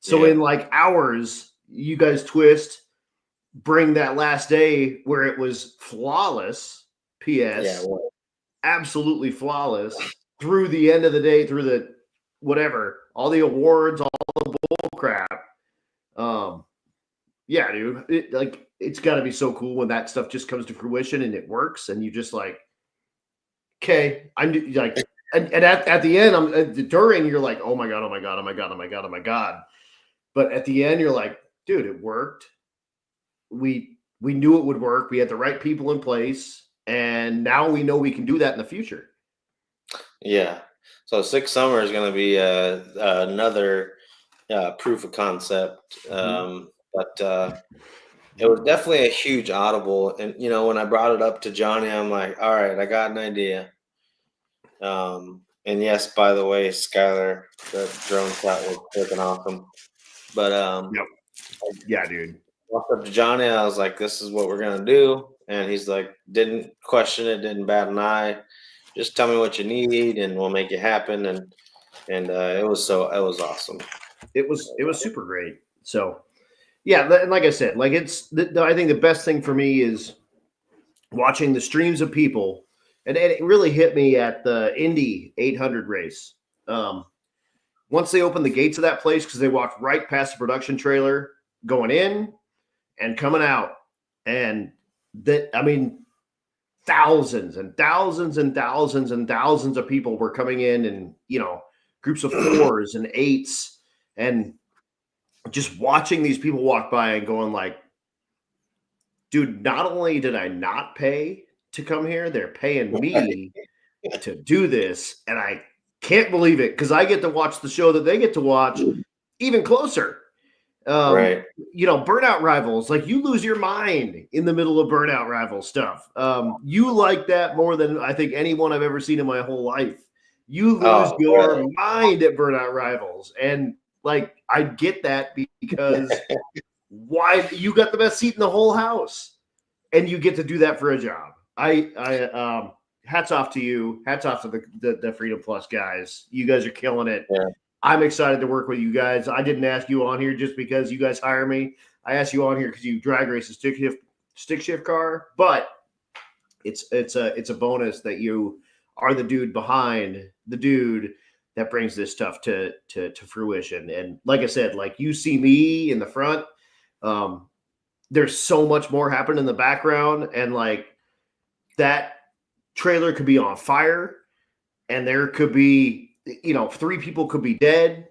So in like hours, you guys bring that last day where it was flawless. PS, absolutely flawless through the end of the day, through the whatever, all the awards, all the bull crap. Yeah, dude, it's got to be so cool when that stuff just comes to fruition and it works, and you just like, okay, I'm like, and at the end, during, you're like, oh my god, oh my god, oh my god, oh my god, oh my god. But at the end, you're like, dude, it worked. We knew it would work. We had the right people in place, and now we know we can do that in the future. Yeah. So 6 Summer is going to be another proof of concept. But it was definitely a huge audible. And, when I brought it up to Johnny, I'm like, all right, I got an idea. And yes, by the way, Skylar, the drone shot was freaking awesome. But Yep. Yeah, dude. walked up to Johnny, I was like, this is what we're going to do. And he's like, didn't question it, didn't bat an eye. Just tell me what you need and we'll make it happen. And it was awesome. It was super great. So, yeah, and like I said, like I think the best thing for me is watching the streams of people, and it really hit me at the Indy 800 race. Once they opened the gates of that place, because they walked right past the production trailer going in and coming out, and thousands and thousands and thousands and thousands of people were coming in, and groups of 4s and 8s, and just watching these people walk by and going like, dude, not only did I not pay to come here, they're paying me to do this. And I can't believe it, because I get to watch the show that they get to watch even closer. Right. Burnout Rivals, like, you lose your mind in the middle of Burnout Rival stuff. You like that more than I think anyone I've ever seen in my whole life. You lose your mind at Burnout Rivals. And like, I get that, because why? You got the best seat in the whole house, and you get to do that for a job. I hats off to you. Hats off to the Freedom Plus guys. You guys are killing it. Yeah. I'm excited to work with you guys. I didn't ask you on here just because you guys hire me. I asked you on here because you drag race a stick shift car, but it's a bonus that you are the dude behind the dude that brings this stuff to fruition. And like I said, like, you see me in the front. There's so much more happening in the background, and like, that trailer could be on fire, and there could be 3 people could be dead,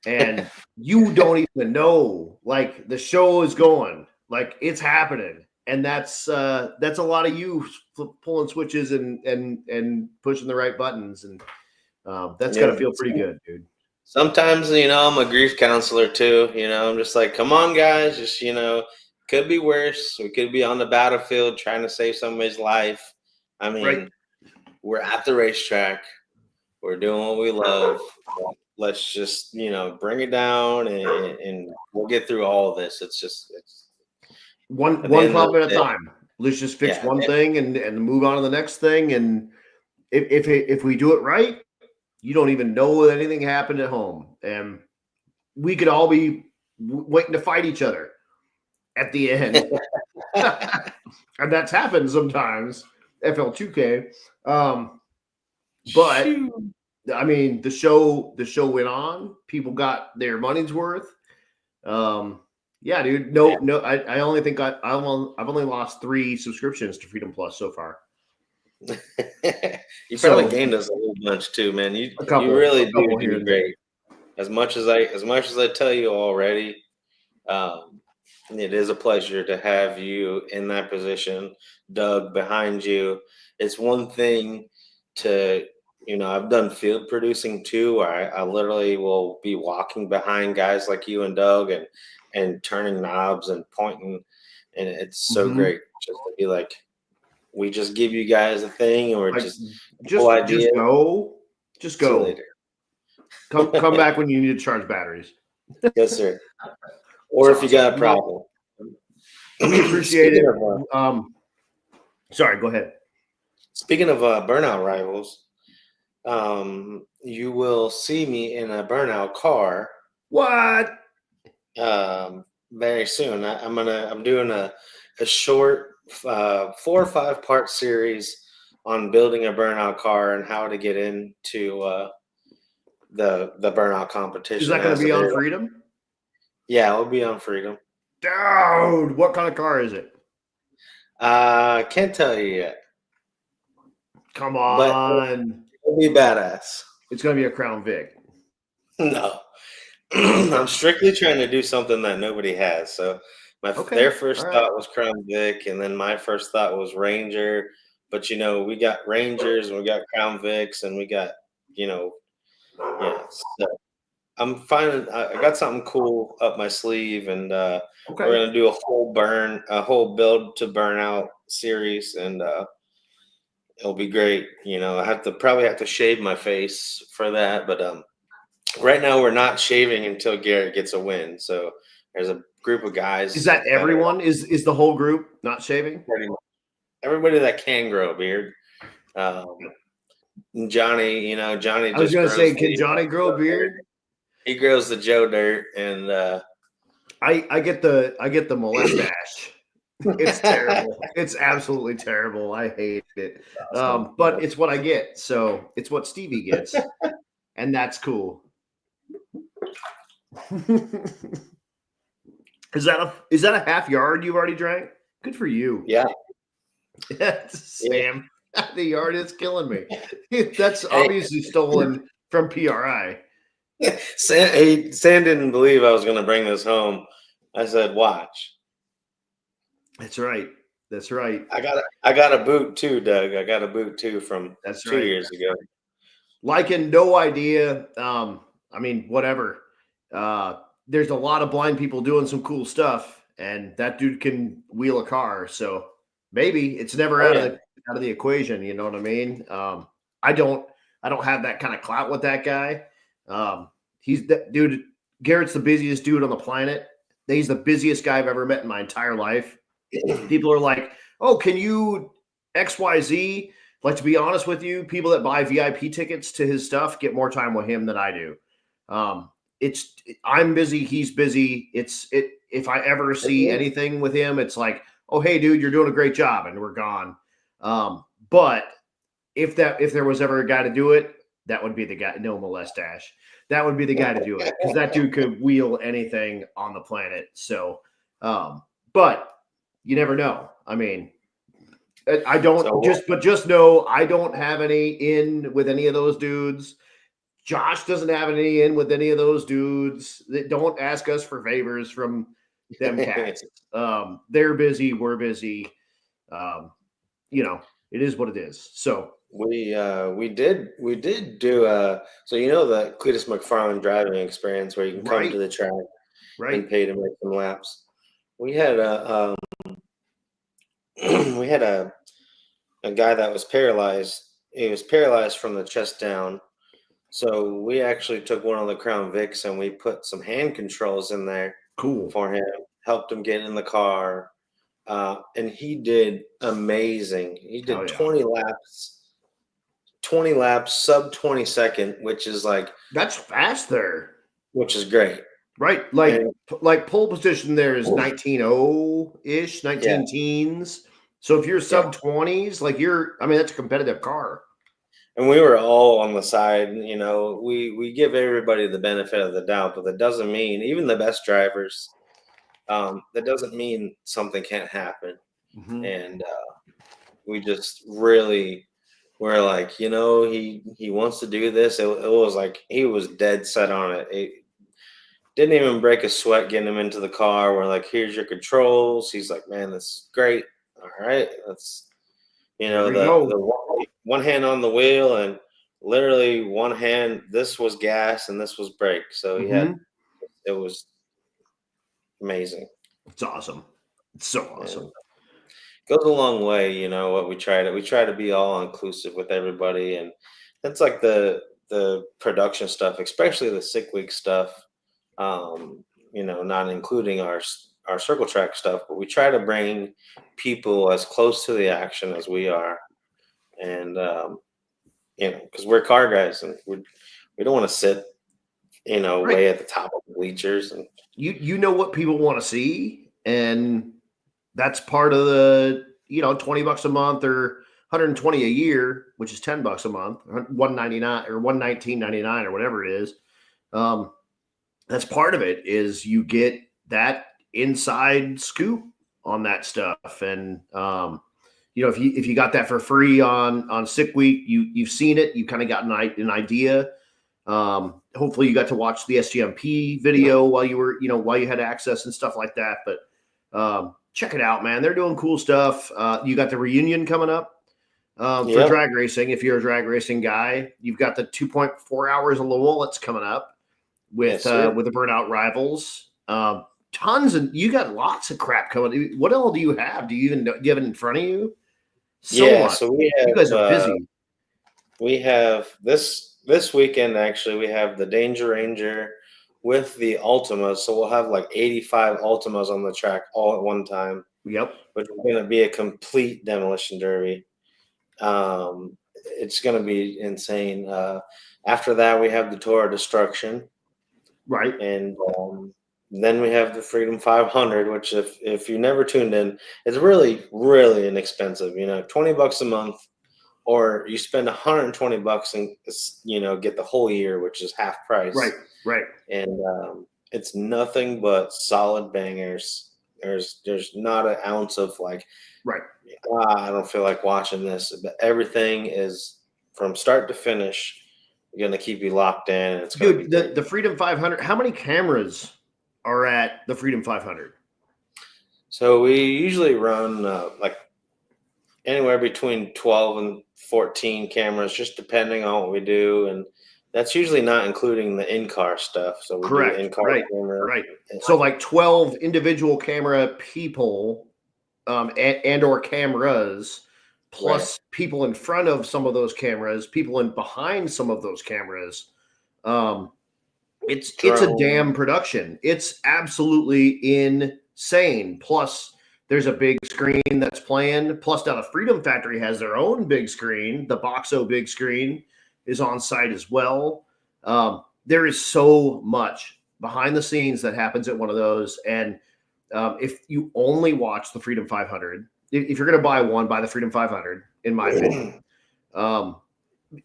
and you don't even know. Like, the show is going, like, it's happening, and that's a lot of you pulling switches and pushing the right buttons, and that's gotta feel pretty good, dude. Sometimes, I'm a grief counselor too. I'm just like, come on, guys, just could be worse. We could be on the battlefield trying to save somebody's life. I mean, Right. We're at the racetrack. We're doing what we love. Let's just, bring it down, and we'll get through all of this. It's one problem at a time. Let's just fix one thing and move on to the next thing. And if we do it right, you don't even know that anything happened at home. And we could all be waiting to fight each other at the end. And that's happened sometimes, FL2K. But I mean, the show went on. People got their money's worth. Yeah, dude. No. I only think I've only lost 3 subscriptions to Freedom Plus so far. You probably gained us a whole bunch too, man. You really do great. As much as I tell you already, it is a pleasure to have you in that position, Doug behind you. It's one thing to, I've done field producing too, where I literally will be walking behind guys like you and Doug and turning knobs and pointing, and it's so great just to be like, we just give you guys a thing, or like, just go. Later. Come back when you need to charge batteries. Yes, sir. Or if you got a problem. We appreciate it. Sorry, go ahead. Speaking of burnout rivals, you will see me in a burnout car. What? Very soon. I'm doing a short 4 or 5 part series on building a burnout car and how to get into the burnout competition. Is that going to be on Freedom? Yeah, it'll be on Freedom. Dude, what kind of car is it? Can't tell you yet. Come on. It'll be badass. It's going to be a Crown Vic. No. I'm strictly trying to do something that nobody has. So their first thought was Crown Vic, and then my first thought was Ranger. But we got Rangers, and we got Crown Vics, and we got Yeah. So I'm finding I got something cool up my sleeve, and we're Okay. gonna do a whole build to burnout series, and it'll be great. I probably have to shave my face for that, but right now we're not shaving until Garrett gets a win. So there's a group of guys. Is that everyone? Is the whole group not shaving? Everybody that can grow a beard. Johnny, Johnny. I was just going to say, grows can the, Johnny grow a beard? He grows the Joe dirt, and I get the mustache. It's terrible. It's absolutely terrible. I hate it. But it's what I get. So it's what Stevie gets. And that's cool. Is that a half yard you've already drank? Good for you. Yeah. Sam. The yard is killing me. That's obviously stolen from PRI. Sam didn't believe I was going to bring this home. I said, "Watch." That's right. That's right. I got a boot too, Doug. I got a boot too from 2 years ago. Liking, no idea. I mean, whatever. There's a lot of blind people doing some cool stuff, and that dude can wheel a car. So maybe it's never out of the equation. You know what I mean? I don't have that kind of clout with that guy. He's that dude. Garrett's the busiest dude on the planet. He's the busiest guy I've ever met in my entire life. People are like, "Oh, can you XYZ?" Like, to be honest with you, people that buy VIP tickets to his stuff get more time with him than I do. I'm busy, he's busy. If I ever see anything with him, it's like, "Oh, hey, dude, you're doing a great job," and we're gone. But if there was ever a guy to do it, that would be the guy. No mustache. That would be the guy to do it, because that dude could wheel anything on the planet. So, but you never know. I mean, I don't just know I don't have any in with any of those dudes. Josh doesn't have any in with any of those dudes. Don't ask us for favors from them cats. They're busy. We're busy. It is what it is. So we did do so the Cleetus McFarland driving experience where you can come to the track and pay to make some laps. We had a a guy that was paralyzed. He was paralyzed from the chest down. So we actually took one of the Crown Vics and we put some hand controls in there. Cool. For him, helped him get in the car. And he did amazing. He did 20 laps, sub 20 second, which is like, that's fast there. Which is great. Right. Like pole position there is 19-0-ish, 19 teens. So if you're sub 20s, that's a competitive car. And we were all on the side, we give everybody the benefit of the doubt, but that doesn't mean, even the best drivers, that doesn't mean something can't happen. Mm-hmm. And we just really were like, he wants to do this. It was like he was dead set on it. It didn't even break a sweat getting him into the car. We're like, "Here's your controls." He's like, "Man, this is great. All right, let's." The one hand on the wheel, and literally one hand, this was gas and this was brake. So it was amazing. It's awesome. It's so awesome. And goes a long way, what we try to be all inclusive with everybody. And that's like the production stuff, especially the sick week stuff, not including our circle track stuff, but we try to bring people as close to the action as we are. And, because we're car guys and we don't want to sit, way at the top of the bleachers. And you know what people want to see. And that's part of the, $20 a month or $120 a year, which is $10 a month, $199 or $119.99 or whatever it is. That's part of it, is you get that inside scoop on that stuff. And, if you got that for free on sick week, you've seen it, you kind of got an idea. Hopefully you got to watch the SGMP video while you had access and stuff like that. But check it out, man. They're doing cool stuff. You got the reunion coming up. for drag racing. If you're a drag racing guy, you've got the 2.4 hours of Lowell's coming up with the Burnout Rivals. Tons, and you got lots of crap coming. What all do you have? Do you even know? Do you have it in front of you? Much. So we have, you guys are busy. We have this weekend, actually, we have the Danger Ranger with the Ultimas. So we'll have like 85 Ultimas on the track all at one time. Yep. Which is going to be a complete demolition derby. It's going to be insane. After that, we have the Tour of Destruction. Right. And then we have the Freedom 500, which if you never tuned in, is really, really inexpensive. $20 a month, or you spend $120 and get the whole year, which is half price. Right. And it's nothing but solid bangers. There's not an ounce of like, I don't feel like watching this, but everything is from start to finish going to keep you locked in. It's Dude, the Freedom 500. How many cameras are at the Freedom 500? So we usually run like anywhere between 12 and 14 cameras, just depending on what we do, and that's usually not including the in-car stuff. So we Correct. do in-car camera. Right. So like 12 individual camera people, and or cameras, plus people in front of some of those cameras, people in behind some of those cameras. It's a damn production. It's absolutely insane. Plus, there's a big screen that's playing. Plus, now the Freedom Factory has their own big screen. The Boxo big screen is on site as well. There is so much behind the scenes that happens at one of those. And if you only watch the Freedom 500, if you're going to buy one, buy the Freedom 500, in my opinion.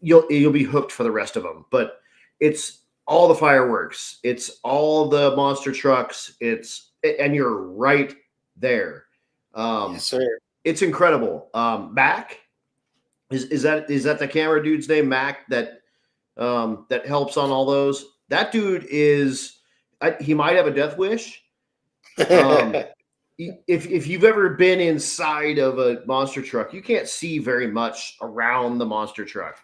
You'll be hooked for the rest of them. But it's all the fireworks. It's all the monster trucks. And you're right there. Yes, sir. It's incredible. Mac, is that the camera dude's name? Mac that helps on all those. That dude he might have a death wish. If you've ever been inside of a monster truck, you can't see very much around the monster truck.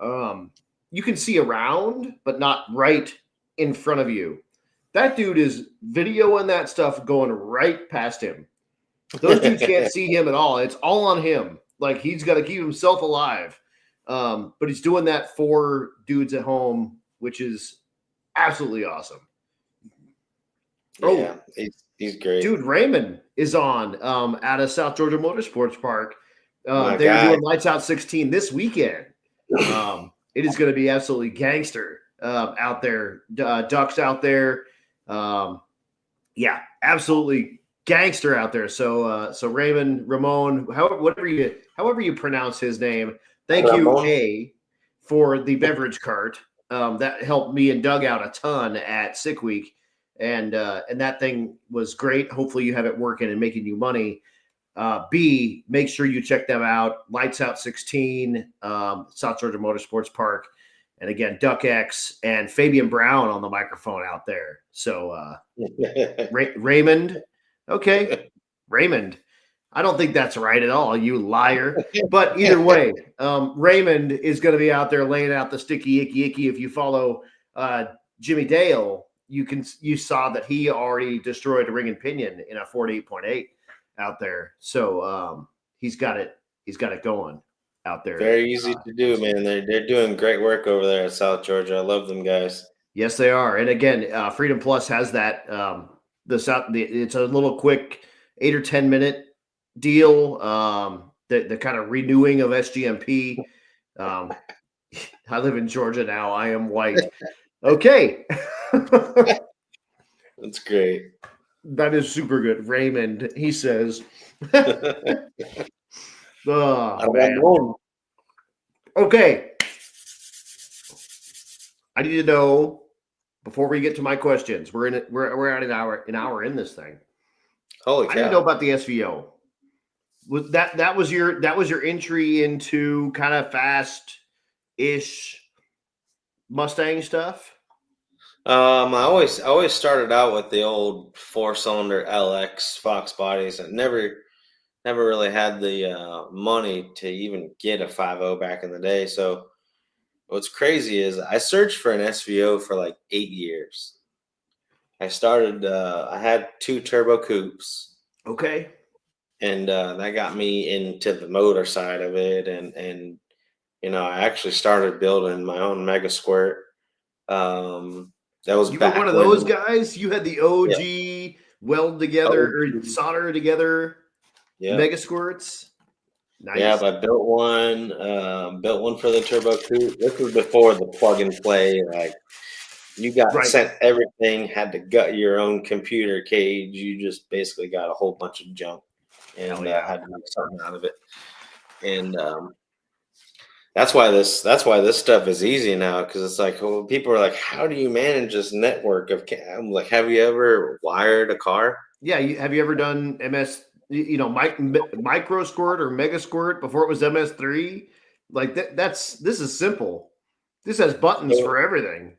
You can see around, but not right in front of you. That dude is videoing that stuff going right past him. Those dudes can't see him at all. It's all on him. Like, he's got to keep himself alive. But he's doing that for dudes at home, which is absolutely awesome. Yeah, he's great. Dude, Raymond is on out of South Georgia Motorsports Park. They're doing Lights Out 16 this weekend. It is going to be absolutely gangster out there. Ducks out there. Absolutely gangster out there. So Ramon, however you pronounce his name, thank you, A, for the beverage cart. That helped me and Doug out a ton at Sick Week. And that thing was great. Hopefully you have it working and making you money. B, make sure you check them out. Lights Out 16, South Georgia Motorsports Park. And again, Duck X and Fabian Brown on the microphone out there. So Raymond. Okay. Raymond. I don't think that's right at all, you liar. But either way, Raymond is going to be out there laying out the sticky, icky. If you follow Jimmy Dale, you saw that he already destroyed a ring and pinion in a 48.8 out there. So he's got it going out there. Very easy to do, man. They're doing great work over there at South Georgia. I love them guys. Yes, they are. And again, Freedom Plus has that it's a little quick 8 or 10 minute deal. The kind of renewing of SGMP. I live in Georgia now. I am white. Okay. That's great. That is super good. Raymond, he says. Oh, man. Okay. I need to know before we get to my questions. We're at an hour in this thing. Holy cow. I didn't know about the SVO. Was that was your entry into kind of fast-ish Mustang stuff? I always started out with the old 4-cylinder LX Fox bodies. I never never really had the money to even get a 5.0 back in the day. So what's crazy is I searched for an SVO for like 8 years. I started. I had 2 turbo coupes, Okay. and that got me into the motor side of it. And I actually started building my own Mega Squirt. That was You were one back of when. those guys. You had the Yeah. OG weld together Oh, or solder together yeah. mega squirts. Yeah, Nice. I built one. Built one for the turbo coupe. This was before the plug and play. Like you got Right. sent everything. Had to gut your own computer cage. You just basically got a whole bunch of junk, Hell and yeah. had to make something out of it. And that's why this stuff is easy now, because it's like, well, people are like, how do you manage this network of I'm like, have you ever wired a car? Yeah. Have you ever done MS? Micro squirt or mega squirt before it was MS3? Like this is simple. This has buttons So for everything.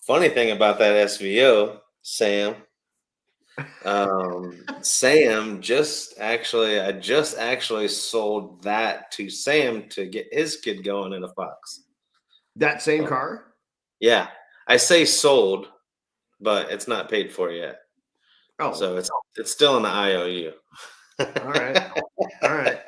funny thing about that SVO, Sam I just actually sold that to Sam to get his kid going in a Fox. That same So, car. yeah, I say sold, but it's not paid for yet. Oh, So it's still in the IOU. all right. All right.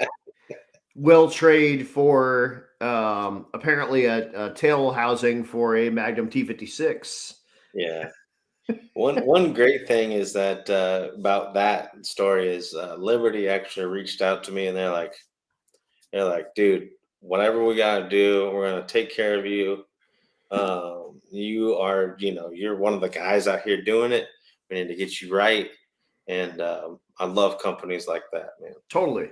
Will trade for apparently a tail housing for a Magnum T56. Yeah. One great thing is that about that story is Liberty actually reached out to me, and they're like, dude, whatever we gotta do, we're gonna take care of you. You're one of the guys out here doing it. We need to get you right, and I love companies like that, man. Totally,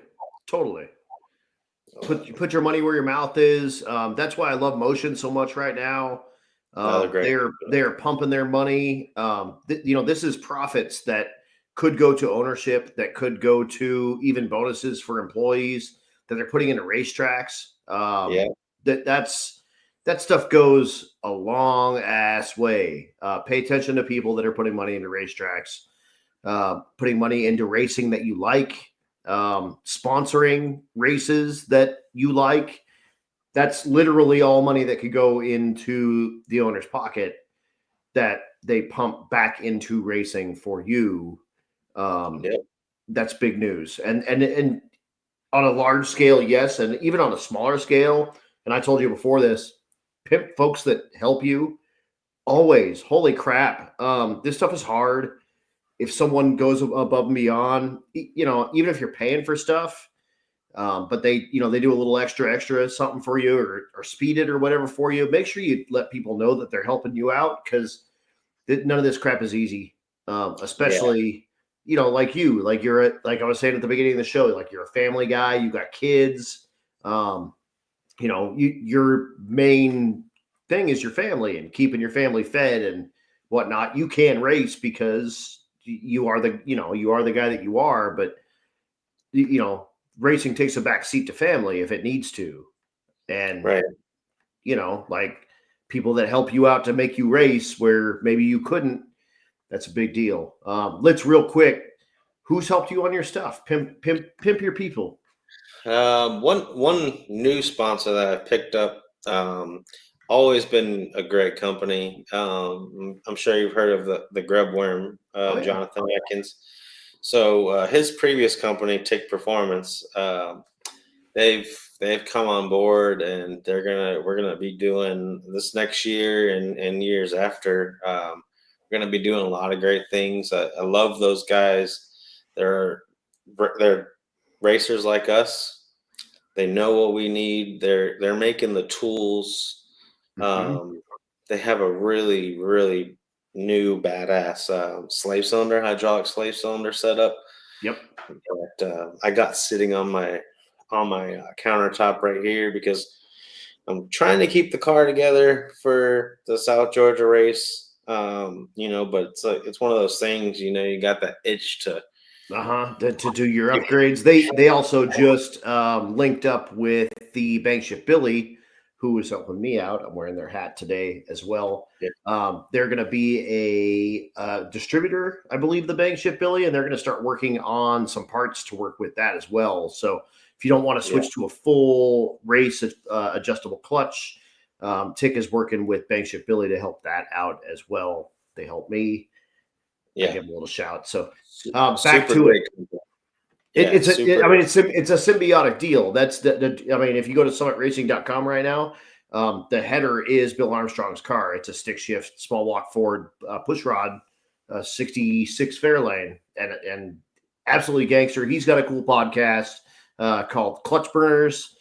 totally. So, Put your money where your mouth is. That's why I love Motion so much right now. another great. They're pumping their money. This is profits that could go to ownership, that could go to even bonuses for employees that they're putting into racetracks. Yeah, That stuff goes a long ass way. Pay attention to people that are putting money into racetracks, putting money into racing that you like, sponsoring races that you like. That's literally all money that could go into the owner's pocket that they pump back into racing for you. yeah, That's big news. And on a large scale, yes, and even on a smaller scale. And I told you before this, pimp folks that help you always. Holy crap! This stuff is hard. If someone goes above and beyond, even if you're paying for stuff, but they do a little extra something for you or speed it or whatever for you. Make sure you let people know that they're helping you out, because none of this crap is easy. yeah, Especially, like like I was saying at the beginning of the show, like you're a family guy, you got kids. Um, your main thing is your family and keeping your family fed and whatnot. You can race because you are the guy that you are, but racing takes a back seat to family if it needs to. And, right. like people that help you out to make you race where maybe you couldn't, that's a big deal. Let's real quick. Who's helped you on your stuff? Pimp your people. One new sponsor that I've picked up. Always been a great company. I'm sure you've heard of the Grub Worm, Oh yeah. Jonathan Atkins. So his previous company, Tick Performance, they've they've come on board, and we're gonna be doing this next year and years after. We're gonna be doing a lot of great things. I love those guys. They're racers like us. They know what we need. They're making the tools. Mm-hmm. They have a really really new badass hydraulic slave cylinder setup Yep. that I got sitting on my countertop right here, because I'm trying to keep the car together for the South Georgia race. But it's one of those things. You got that itch to. To do your upgrades. They also just linked up with the Bankship Billy, who is helping me out. I'm wearing their hat today as well. Yeah. They're going to be a distributor, I believe, the Bang Ship Billy, and they're going to start working on some parts to work with that as well. So if you don't want to switch to a full race adjustable clutch, Tick is working with Bang Ship Billy to help that out as well. They help me. Yeah. I give them a little shout. So back to it. It's a symbiotic deal. That's I mean, if you go to summitracing.com right now, the header is Bill Armstrong's car. It's a stick shift, small block Ford push rod, 66 Fairlane, and absolutely gangster. He's got a cool podcast called Clutch Burners.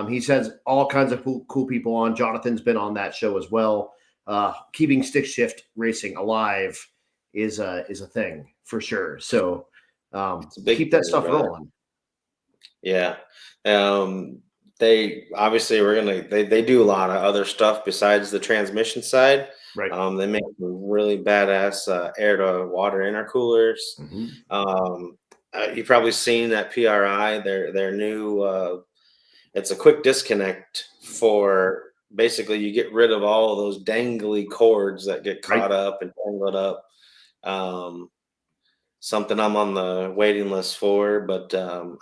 He has all kinds of cool people on. Jonathan's been on that show as well. Keeping stick shift racing alive is a thing for sure. So keep that stuff rolling. Yeah. They obviously they do a lot of other stuff besides the transmission side. Right. They make really badass air to water intercoolers. You've probably seen that PRI, their new it's a quick disconnect for basically you get rid of all of those dangly cords that get caught up and tangled up. Something I'm on the waiting list for, but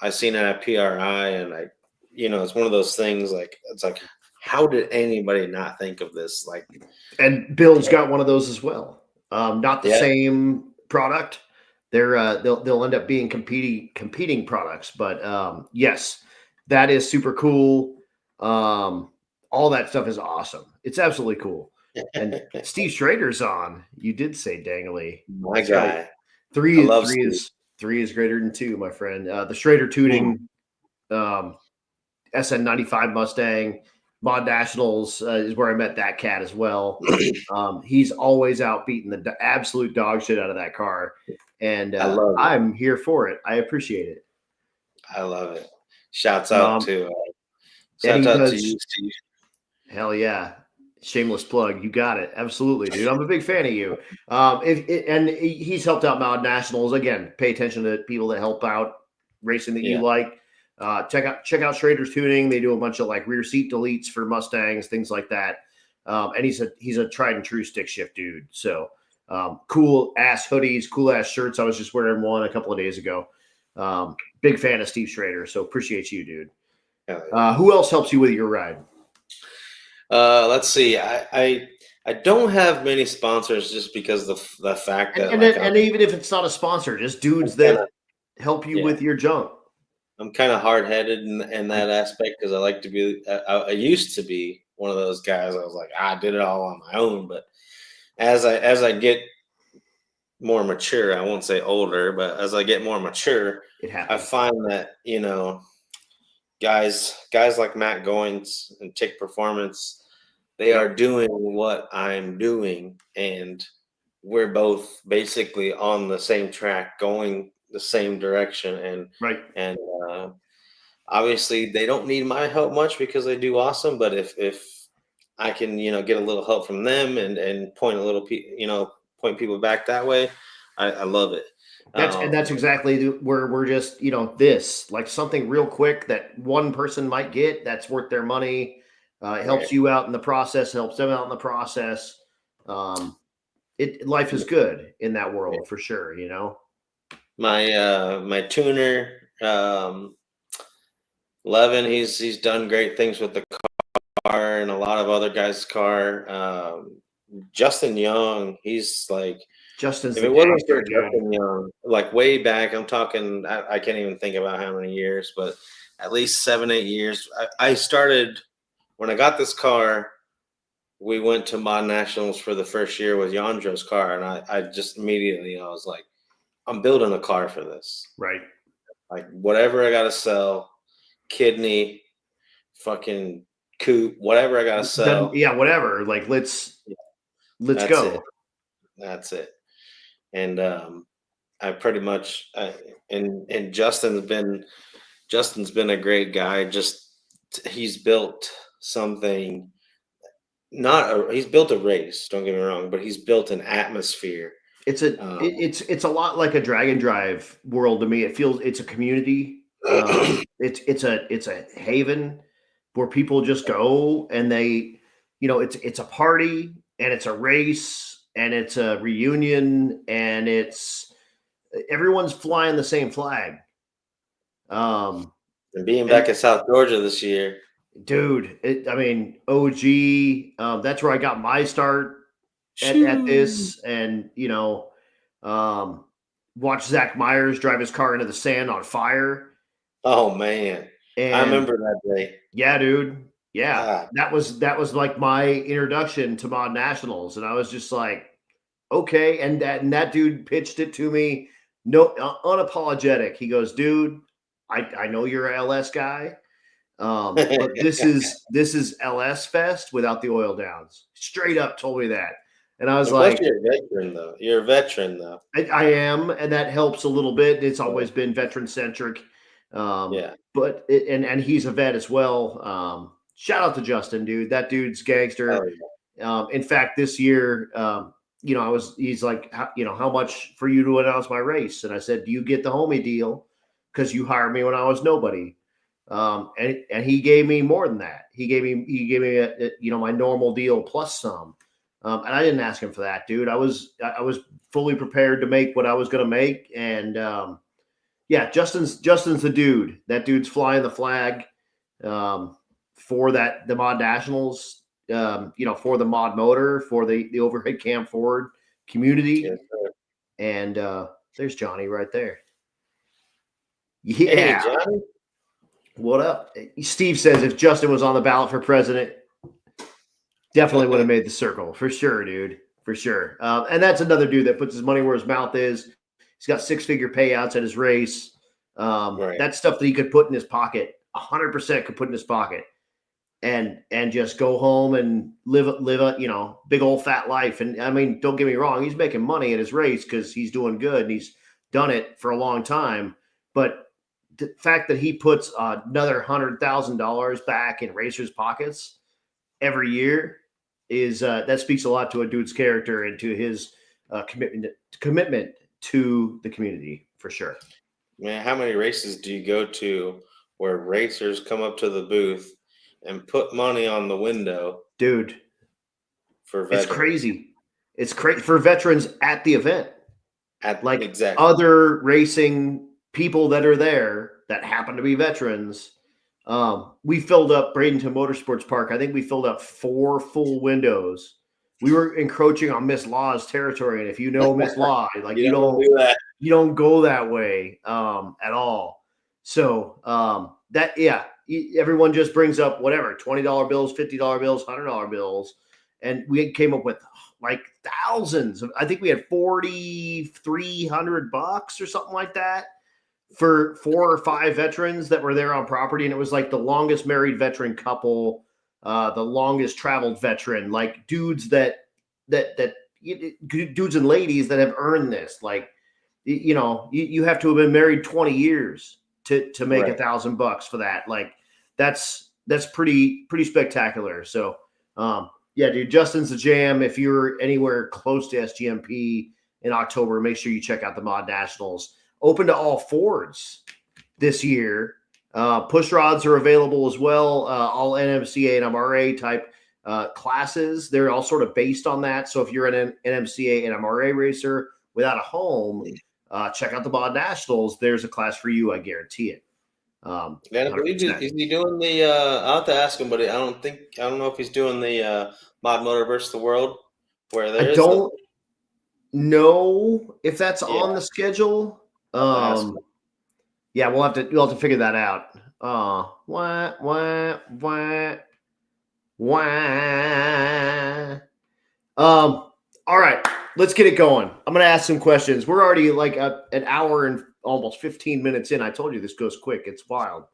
I seen it at PRI, and it's one of those things it's like, how did anybody not think of this? And Bill's got one of those as well. Not the same product. They'll end up being competing products, but yes, that is super cool. All that stuff is awesome. It's absolutely cool. And Steve Schrader's on. You did say dangly. My guy. Right. Three is greater than 2, my friend. The Schrader tuning, SN95 Mustang, ModNationals is where I met that cat as well. He's always out beating the absolute dog shit out of that car, and I'm here for it. I appreciate it. I love it. Shouts out to you, Steve. Hell yeah. Shameless plug. You got it. Absolutely, dude. I'm a big fan of you. And he's helped out ModNationals. Again, pay attention to people that help out racing that you like. Check out Schrader's Tuning. They do a bunch of rear seat deletes for Mustangs, things like that. And he's a tried and true stick shift dude. So cool ass hoodies, cool ass shirts. I was just wearing one a couple of days ago. Big fan of Steve Schrader. So appreciate you, dude. Who else helps you with your ride? Let's see. I don't have many sponsors just because the fact that and even if it's not a sponsor, just dudes that help you with your junk. I'm kind of hard headed in that aspect because I like to be. I used to be one of those guys. I was like, I did it all on my own. But as I get more mature, I won't say older, but as I get more mature, I find that guys like Matt Goins and Tick Performance. They are doing what I'm doing, and we're both basically on the same track, going the same direction. And obviously, they don't need my help much because they do awesome. But if I can, get a little help from them and point point people back that way, I love it. That's exactly where we're just this something real quick that one person might get that's worth their money. It helps you out in the process, helps them out in the process. Life is good in that world for sure, My tuner, Levin, he's done great things with the car and a lot of other guys' car. Justin Young, he's Justin's if it wasn't for Justin Young, way back, I'm talking, I can't even think about how many years, but at least 7-8 years. I started. When I got this car, we went to ModNationals for the first year with Yandro's car, and I just immediately I was like, I'm building a car for this. Right. Whatever I gotta sell, kidney, fucking coupe, whatever I gotta sell. Whatever. Let's go. That's it. And I pretty much and Justin's been a great guy. He's built something, he's built a race, don't get me wrong, but he's built an atmosphere. It's a lot like a drag and drive world to me. It feels it's a community. It's a haven. where people just go and they, it's a party and it's a race and it's a reunion and everyone's flying the same flag. And being back in South Georgia this year, dude, OG, that's where I got my start at this, and watch Zach Myers drive his car into the sand on fire. Oh man, and I remember that day. Yeah, dude. Yeah, that was like my introduction to ModNationals, and I was just like, okay. And that dude pitched it to me, no, unapologetic. He goes, dude, I know you're a LS guy, but this is LS Fest without the oil downs. Straight up told me that. And I was like, you're a veteran, though. You're a veteran, though. I am, and that helps a little bit. It's always been veteran centric. But and he's a vet as well. Shout out to Justin, dude. That dude's gangster. In fact, this year, he's like, how much for you to announce my race? And I said, do you get the homie deal? Because you hired me when I was nobody. And he gave me more than that. He gave me my normal deal plus some. And I didn't ask him for that, dude. I was fully prepared to make what I was going to make. And Justin's the dude. That dude's flying the flag for the ModNationals, for the mod motor, for the overhead cam forward community. Yes, and there's Johnny right there. Yeah. Hey, Johnny. What up? Steve says if Justin was on the ballot for president, definitely would have made the circle for sure, dude. For sure. And that's another dude that puts his money where his mouth is. He's got 6-figure payouts at his race. Right. That's stuff that he could put in his pocket. 100% could put in his pocket, and just go home and live a big old fat life. And I mean, don't get me wrong, he's making money at his race because he's doing good and he's done it for a long time. But the fact that he puts another $100,000 back in racers' pockets every year is that speaks a lot to a dude's character and to his commitment to the community, for sure. Man, how many races do you go to where racers come up to the booth and put money on the window? Dude, for veterans? It's crazy. It's crazy for veterans at the event. Exactly. Other racing people that are there that happen to be veterans. We filled up Bradenton Motorsports Park. I think we filled up 4 full windows. We were encroaching on Miss Law's territory, and if you know Miss Law, you don't go that way at all. So everyone just brings up whatever $20 bills, $50 bills, $100 bills, and we came up with like thousands. I think we had $4,300 or something like that for 4 or 5 veterans that were there on property, and it was like the longest married veteran couple. The longest traveled veteran, like dudes that dudes and ladies that have earned this. Like, you have to have been married 20 years to make right. $1,000 for that. Like that's pretty spectacular. So, dude, Justin's the jam. If you're anywhere close to SGMP in October, make sure you check out the ModNationals. Open to all Fords this year. Push rods are available as well. All NMCA and MRA type classes. They're all sort of based on that. So if you're an NMCA and MRA racer without a home, check out the ModNationals. There's a class for you. I guarantee it. Is he doing the? I'll have to ask him, but I don't know if he's doing the Mod Motor versus the World. Where there I don't know if that's on the schedule. Yeah, we'll have to figure that out. All right, let's get it going. I'm going to ask some questions. We're already like an hour and almost 15 minutes in. I told you this goes quick. It's wild.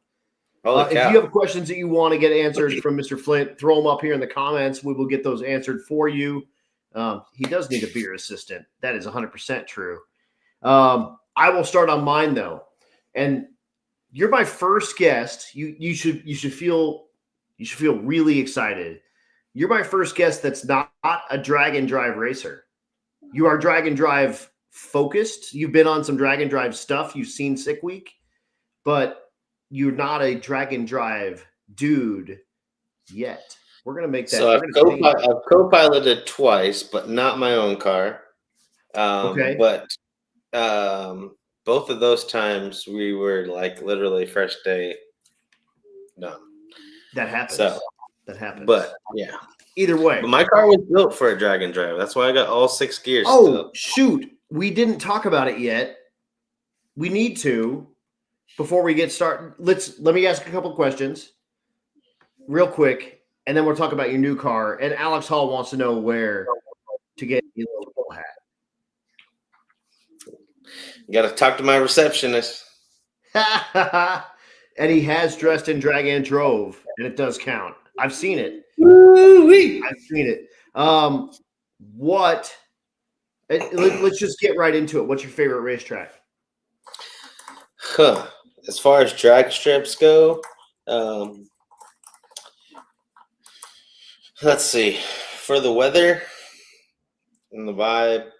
If you have questions that you want to get answered from Mr. Flynt, throw them up here in the comments. We will get those answered for you. He does need a beer assistant. That is 100% true. I will start on mine though. And you're my first guest. You should feel really excited. You're my first guest that's not a drag and drive racer. You are drag and drive focused. You've been on some drag and drive stuff. You've seen Sick Week, but you're not a drag and drive dude yet. We're gonna make that. So I've co-piloted twice, but not my own car. Okay. But both of those times we were like literally fresh day done. That happens. So that happens. But yeah. Either way. But my car was built for a drag and drive. That's why I got all 6 gears. Oh, shoot. We didn't talk about it yet. We need to before we get started. Let me ask a couple questions real quick, and then we'll talk about your new car. And Alex Hall wants to know where to get your little hat. You got to talk to my receptionist. And he has dressed in drag and drove, and it does count. I've seen it. Woo-wee. I've seen it. Let's just get right into it. What's your favorite racetrack? As far as drag strips go, let's see. For the weather and the vibe,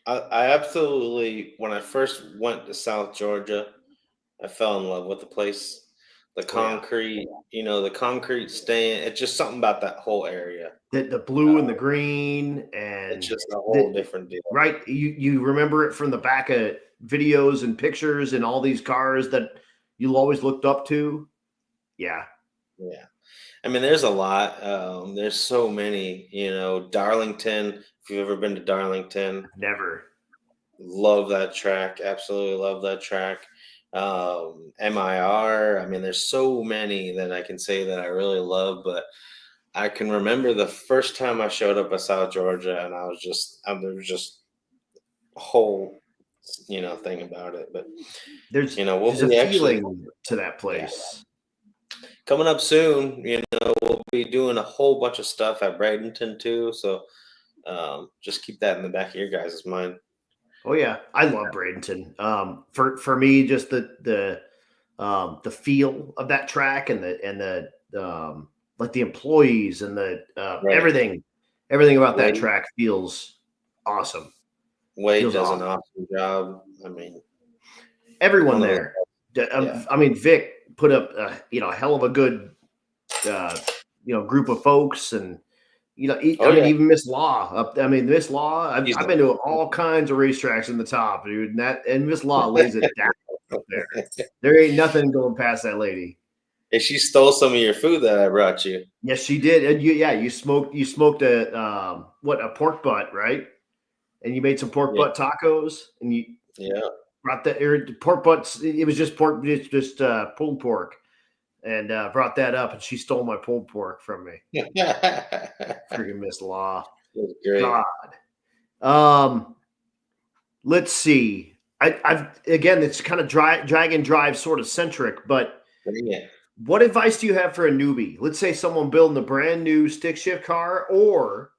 I absolutely, when I first went to South Georgia, I fell in love with the place. The concrete, the concrete stand. It's just something about that whole area. The blue and the green, and it's just a whole different deal. Right? You remember it from the back of videos and pictures and all these cars that you always looked up to. Yeah. Yeah. I mean, there's a lot. There's so many, Darlington. If you've ever been to Darlington. Never. Love that track. Absolutely love that track. MIR. I mean, there's so many that I can say that I really love, but I can remember the first time I showed up at South Georgia, and there was just a whole, thing about it. But there's a feeling to that place. Yeah. Coming up soon, we'll be doing a whole bunch of stuff at Bradenton too. So just keep that in the back of your guys' mind. Oh yeah, I love Bradenton. For me, just the feel of that track and the like the employees and the everything about that track feels awesome. Wade does an awesome job. I mean, everyone there. I mean, Vic put up a hell of a good group of folks, and even Miss Law. Miss Law. I've been to all kinds of racetracks in the top, dude. And Miss Law lays it down up there. There ain't nothing going past that lady. And she stole some of your food that I brought you. Yes, she did. And you smoked a pork butt, right? And you made some pork butt tacos, and you brought that pork butts. It was just pork, just pulled pork. And brought that up, and she stole my pulled pork from me. Freaking Miss Law. That's great. God. Let's see. Again, it's kind of drag and drive sort of centric, but what advice do you have for a newbie? Let's say someone building a brand new stick shift car, or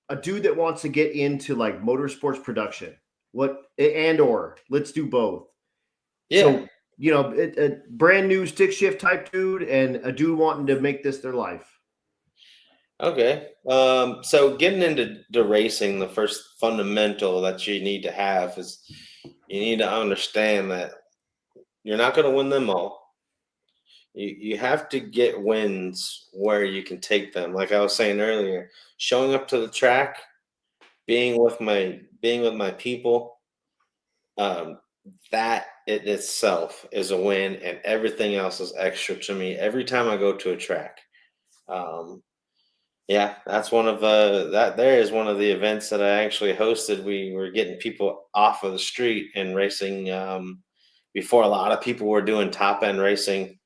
a dude that wants to get into like motorsports production. Let's do both. Yeah. So, a brand new stick shift type dude and a dude wanting to make this their life. Okay. So getting into the racing, the first fundamental that you need to have is you need to understand that you're not going to win them all. You have to get wins where you can take them. Like I was saying earlier, showing up to the track, being with my people, that it itself is a win, and everything else is extra to me every time I go to a track. That's one of there is one of the events that I actually hosted. We were getting people off of the street and racing before a lot of people were doing top end racing.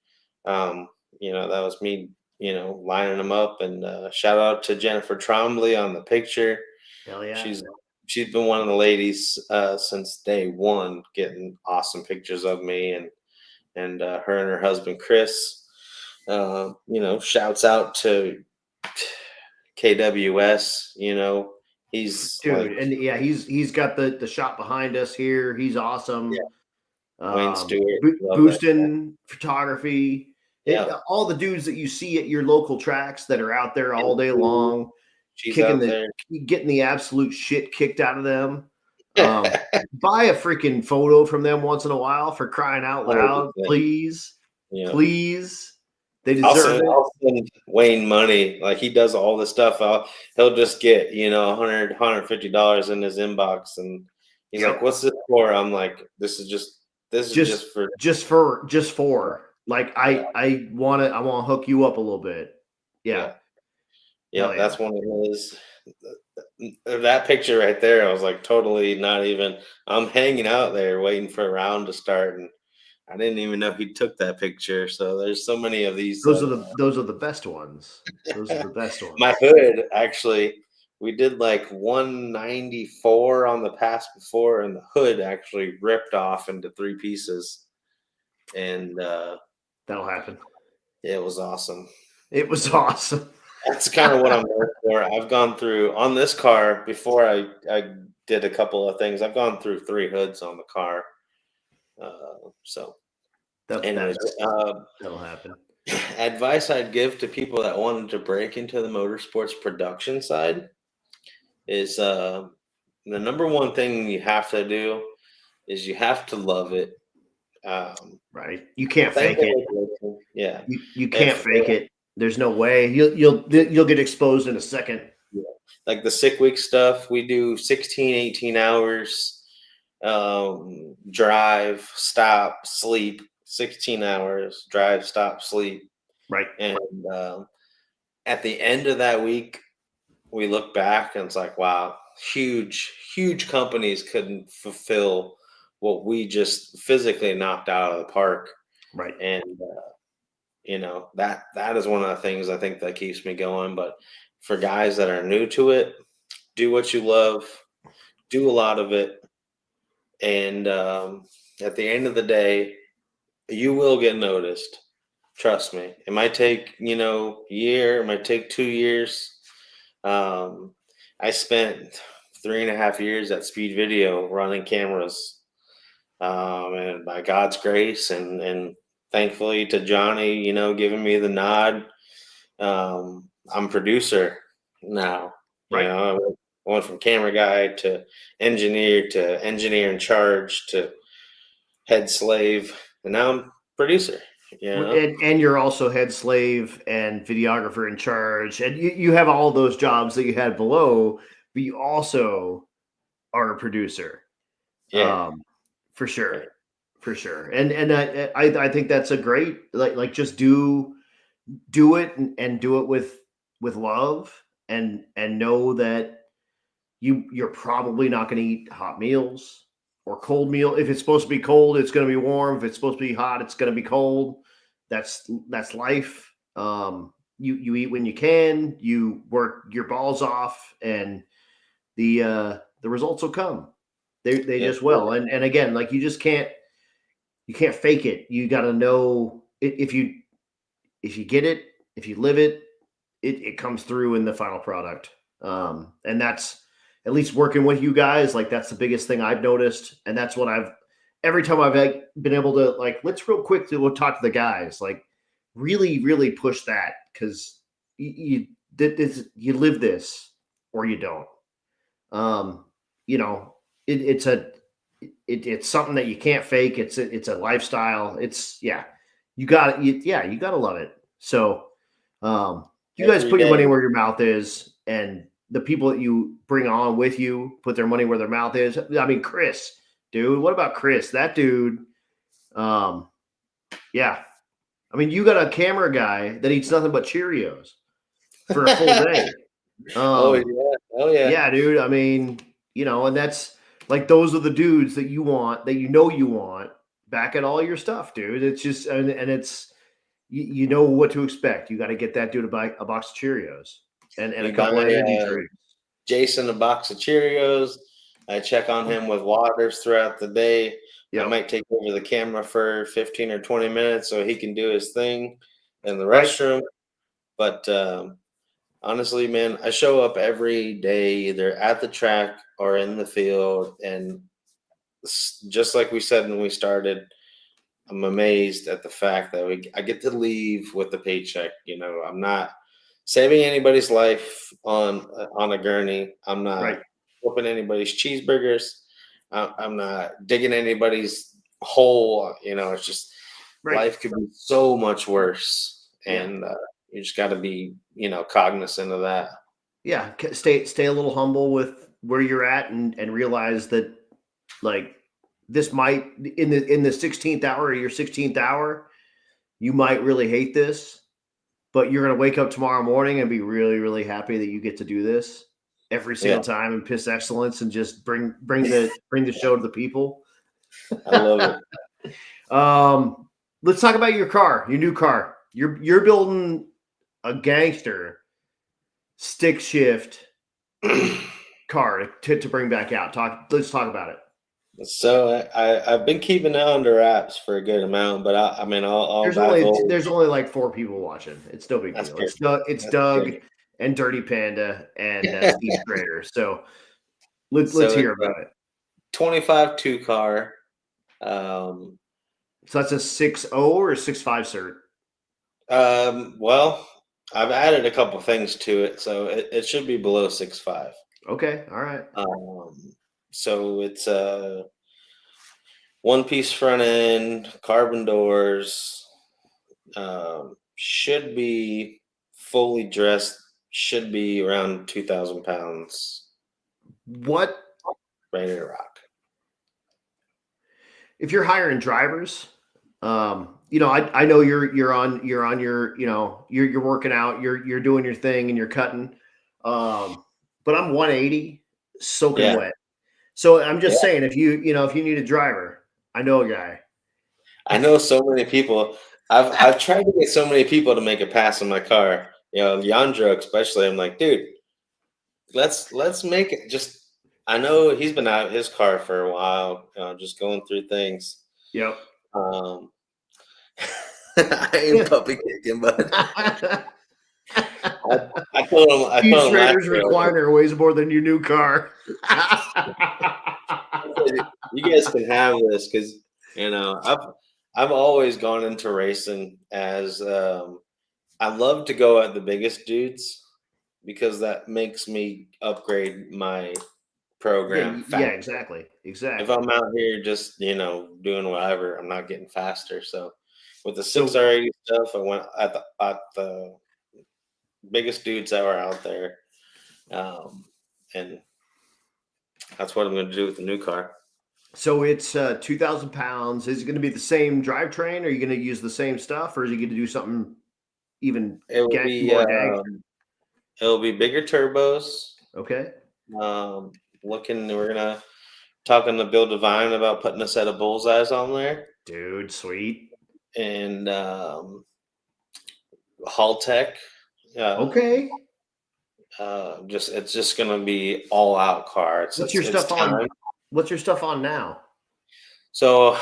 That was me, lining them up, and shout out to Jennifer Trombley on the picture. Hell yeah. She's been one of the ladies since day one, getting awesome pictures of me and her and her husband Chris. Shouts out to KWS. He's he's got the shot behind us here. He's awesome. Yeah. Wayne Stewart, boosting photography. Yeah, all the dudes that you see at your local tracks that are out there all day long. Getting the absolute shit kicked out of them. Buy a freaking photo from them once in a while, for crying out loud, please. You know, Please. They deserve it. I'll send Wayne money. Like he does all this stuff. He'll just get, $100, $150 in his inbox, and he's like, "What's this for?" I'm like, "This is just for Like Yeah. I want to hook you up a little bit. Yeah. Yeah, that's one of his. That picture right there, I was like, totally not even. I'm hanging out there waiting for a round to start, and I didn't even know he took that picture. So there's so many of these. Those are the best ones. Those are the best ones. My hood, actually, we did like 194 on the pass before, and the hood actually ripped off into 3 pieces, and That'll happen. it was awesome. It was awesome. That's kind of what I'm there for. I've gone through on this car before I did a couple of things. I've gone through 3 hoods on the car. So, anyways, that'll happen. advice I'd give to people that wanted to break into the motorsports production side is the number one thing you have to do is you have to love it. Right. You can't fake it. Yeah. You can't fake it. There's no way. You'll get exposed in a second. Yeah. Like the sick week stuff, we do 16, 18 hours, drive, stop, sleep, 16 hours, drive, stop, sleep. Right. And at the end of that week, we look back and it's like, wow, huge companies couldn't fulfill what we just physically knocked out of the park. Right. And that is one of the things I think that keeps me going. But for guys that are new to it, do what you love, do a lot of it, and at the end of the day, you will get noticed. Trust me. It might take a year, it might take 2 years. I spent 3.5 years at Speed Video running cameras, and by God's grace and thankfully to Johnny, giving me the nod, I'm producer now. Right. I went from camera guy to engineer in charge to head slave, and now I'm producer. And you're also head slave and videographer in charge, and you have all those jobs that you had below, but you also are a producer. Yeah, for sure, for sure. And I think that's a great like just do it and do it with love and know that you're probably not going to eat hot meals or cold meal. If it's supposed to be cold, it's going to be warm. If it's supposed to be hot, it's going to be cold. That's life. You eat when you can, you work your balls off, and the results will come. They just will. And again, like you can't fake it. You got to know if you get it, if you live it, it comes through in the final product. And that's, at least working with you guys, like that's the biggest thing I've noticed. And that's what every time I've been able to let's real quick to talk to the guys, like really, really push that. Cause you live this or you don't. It's something that you can't fake. It's a lifestyle. You got to love it. So, you guys put your money where your mouth is, and the people that you bring on with you put their money where their mouth is. I mean, Chris, dude, what about Chris? That dude, yeah. I mean, you got a camera guy that eats nothing but Cheerios for a full day. Oh yeah. Yeah, dude. I mean, and that's like, those are the dudes that you want, that you want back at all your stuff, dude. It's just, and it's, you know what to expect. You got to get that dude a box of Cheerios and a couple of energy drinks. Jason a box of Cheerios. I check on him with waters throughout the day. Yep. I might take over the camera for 15 or 20 minutes so he can do his thing in the restroom. But honestly, man, I show up every day either at the track or in the field. And just like we said when we started, I'm amazed at the fact that I get to leave with the paycheck. I'm not saving anybody's life on a gurney. I'm not whooping anybody's cheeseburgers. I'm not digging anybody's hole. It's just life could be so much worse, and you just got to be, cognizant of that. Yeah, stay a little humble with where you're at, and realize that, like, this might in the 16th hour or your 16th hour, you might really hate this, but you're gonna wake up tomorrow morning and be really, really happy that you get to do this every single time and piss excellence and just bring the show to the people. I love it. Let's talk about your car, your new car. You're building a gangster stick shift car to bring back out. Let's talk about it. So I've been keeping it under wraps for a good amount, but there's only like 4 people watching. It's no big deal. It's Doug and Dirty Panda and Steve Schrader. So let's hear about it. 25 2 car. So that's a 6.0 or a 6.5 cert. Well, I've added a couple things to it, so it should be below 6.5. Okay, all right. So it's a 1-piece front end, carbon doors. Should be fully dressed. Should be around 2,000 pounds. What? Ready to rock. If you're hiring drivers, I know you're on your, you're working out, you're doing your thing and you're cutting. But I'm 180 soaking wet. So I'm just saying, if you need a driver, I know a guy. I know so many people. I've tried to get so many people to make a pass on my car. Leandro especially. I'm like, dude, let's make it. Just, I know he's been out of his car for a while, just going through things. Yep. I ain't puppy kicking, but I told him. Steve Schrader's recliner weighs more than your new car. You guys can have this because I've always gone into racing as I love to go at the biggest dudes because that makes me upgrade my program. Yeah, exactly. If I'm out here just doing whatever, I'm not getting faster. So with the 6R80 stuff, I went at the biggest dudes that were out there, and that's what I'm going to do with the new car. So it's 2,000 pounds. Is it going to be the same drivetrain? Are you going to use the same stuff, or is it going to do something even more gangster? It'll be bigger turbos. Okay. We're gonna talk on the Bill Devine about putting a set of bullseyes on there. Dude, sweet. And Hull Tech. Okay. It's just gonna be all out car. What's your stuff on? What's your stuff on now? So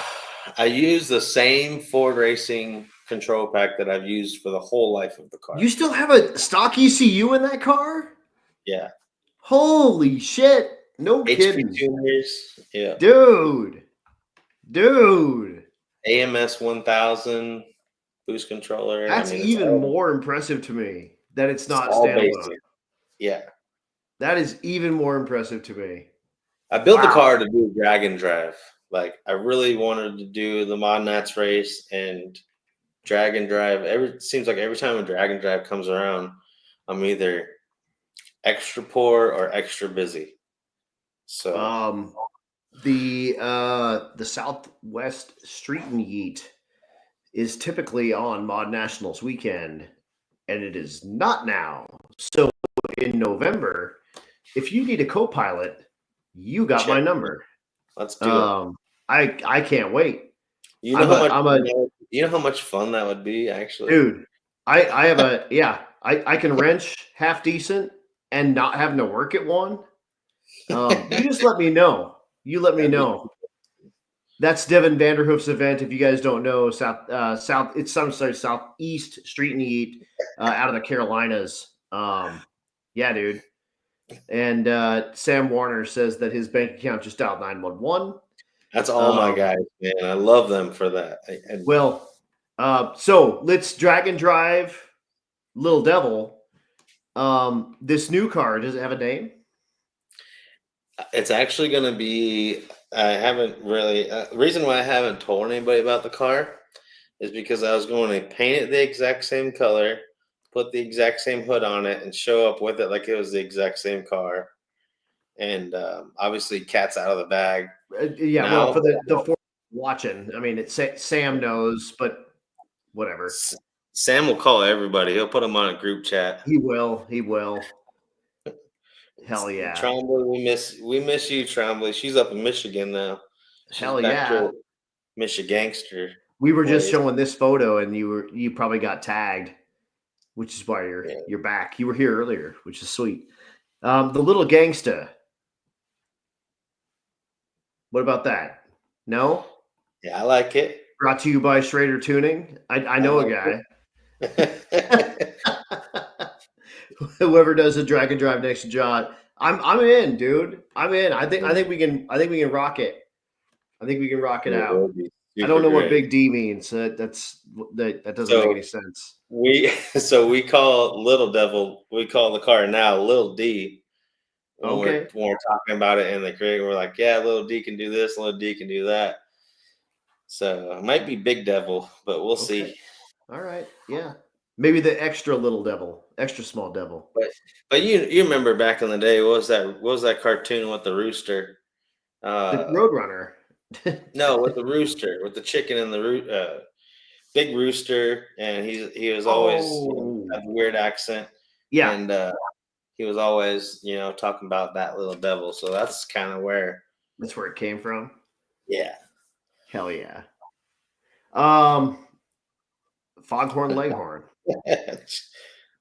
I use the same Ford Racing control pack that I've used for the whole life of the car. You still have a stock ECU in that car? Yeah. Holy shit. No kidding. Tuners. Yeah. Dude. AMS 1000 boost controller. That's even more impressive to me that it's not standalone. Yeah. That is even more impressive to me. I built the car to do drag and drive. Like, I really wanted to do the ModNats race and drag and drive. It seems like every time a drag and drive comes around, I'm either extra poor or extra busy. So the Southwest Street and Yeet is typically on ModNationals weekend, and it is not now. So in November, if you need a co-pilot, you got my number. Let's do it. I can't wait. You know how much fun that would be, actually, dude. I have I can wrench half decent and not having to work at one. You just let me know. You let me know. That's Devin Vanderhoof's event. If you guys don't know, Southeast Street and Eat out of the Carolinas. Yeah, dude. And Sam Warner says that his bank account just dialed 911. That's all my guys, man. I love them for that. So let's drag and drive Little Devil. This new car, does it have a name? It's actually going to be, I haven't really, the reason why I haven't told anybody about the car is because I was going to paint it the exact same color, put the exact same hood on it, and show up with it like it was the exact same car. And obviously, cat's out of the bag. Yeah, well, Now, for the four watching, I mean, Sam knows, but whatever. Sam will call everybody. He'll put them on a group chat. He will. He will. Hell yeah. Trombley, we miss you, Trombley. She's up in Michigan now. She's Hell back yeah. to Michigangster. We were just ways. showing this photo, and you probably got tagged, which is why you're back. You were here earlier, which is sweet. The little gangsta. What about that? No? Yeah, I like it. Brought to you by Schrader Tuning. I know a guy. Whoever does the drag and drive next to John, I'm in, dude. I'm in. I think we can rock it. I think we can rock it out. I don't know what Big D means. That doesn't make any sense. We call Little Devil. We call the car now Little D. When we're talking about it in the crew, we're like, yeah, Little D can do this, Little D can do that. So it might be Big Devil, but we'll see. All right, yeah, maybe the extra little devil, extra small devil. But you remember back in the day, what was that cartoon with the rooster? The Roadrunner. No, with the rooster, with the chicken and the big rooster, and he was always had a weird accent. Yeah, and he was always talking about that little devil. So that's kind of where it came from. Yeah. Hell yeah. Foghorn Leghorn.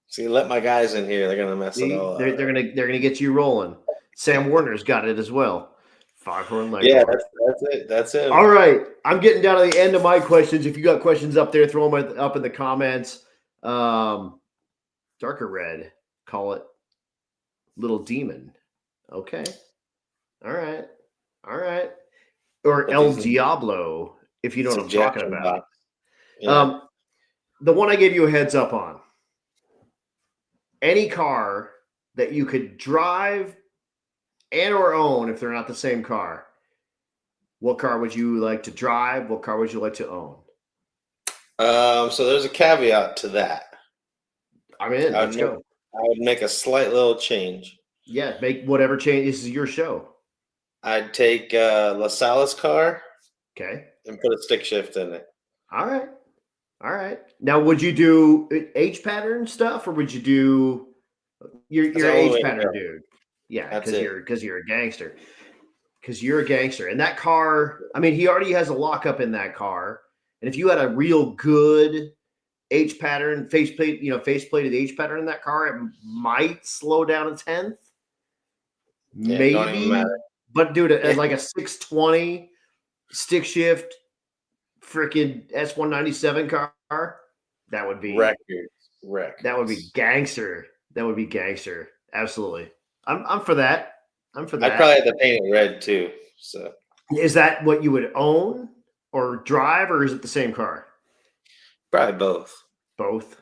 See, let my guys in here. They're gonna mess it all up. They're gonna get you rolling. Sam Warner's got it as well. Foghorn Leghorn. Yeah, that's it. All right, I'm getting down to the end of my questions. If you got questions up there, throw them up in the comments. Darker red, call it Little Demon. Okay. All right. Or El Diablo, if you know what I'm talking about. Yeah. The one I gave you a heads up on. Any car that you could drive and or own if they're not the same car. What car would you like to drive? What car would you like to own? So there's a caveat to that. I'm in. Let's go. I would make a slight little change. Yeah, make whatever change. This is your show. I'd take LaSalle's car. Okay. And put a stick shift in it. All right. Now, would you do H pattern stuff, or would you do your H pattern dude? Yeah, because you're a gangster. Because you're a gangster, and that car. I mean, he already has a lockup in that car, and if you had a real good H pattern faceplated H pattern in that car, it might slow down a tenth. Yeah, maybe, but dude, like a 620 stick shift, freaking S197 car, that would be record. That would be gangster. Absolutely. I'm for that. I'd probably have to paint it red too. So is that what you would own or drive, or is it the same car? Probably both. Both.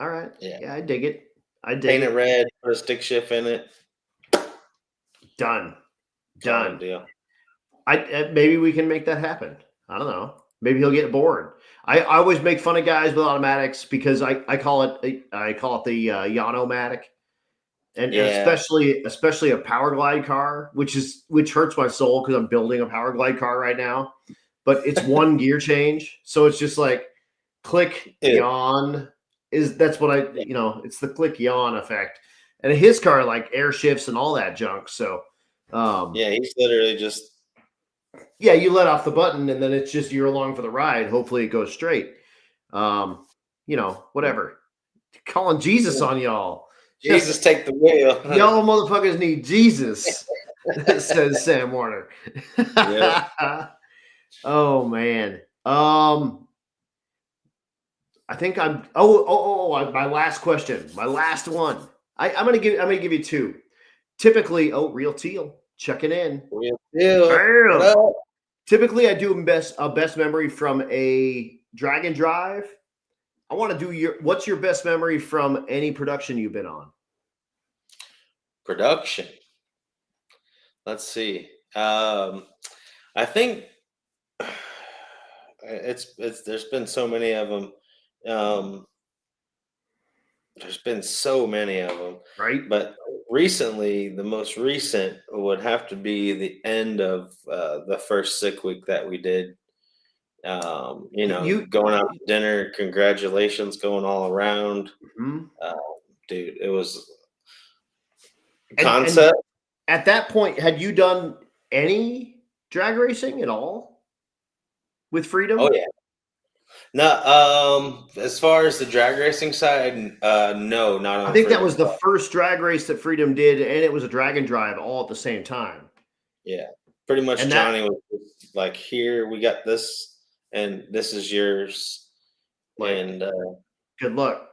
All right. Yeah, I dig it. Paint it red, put a stick shift in it. Done. Deal. Maybe we can make that happen. I don't know. Maybe he'll get bored. I always make fun of guys with automatics because I call it the Yano-matic, and especially a power glide car, which hurts my soul because I'm building a power glide car right now. But it's one gear change, so it's just like click yawn. That's what it's the click yawn effect. And his car like air shifts and all that junk. So he's literally just you let off the button and then it's just you're along for the ride. Hopefully it goes straight. Whatever. Calling Jesus on y'all. Jesus, take the wheel. Y'all motherfuckers need Jesus, says Sam Warner. Yeah. Oh man. I think I'm. My last question. My last one. I'm gonna give you two. Typically, Real Teal checking in. Real Teal. Typically, I do a best memory from a drag and drive. I want to do what's your best memory from any production you've been on? Production. Let's see. I think There's been so many of them. There's been so many of them, right? but recently, the most recent would have to be the end of the first sick week that we did. You, Going out to dinner, congratulations going all around. mhm. Uh, Dude, it was And concept. at that point, had you done any drag racing at all with Oh Freedom? yeah. No, as far as the drag racing side, no, not I on think that was Freedom. the first drag race that Freedom did, and it was a drag and drive all at the same time. Yeah, pretty much And that, Johnny was just like, here, we got this, and this is yours. like, And good luck.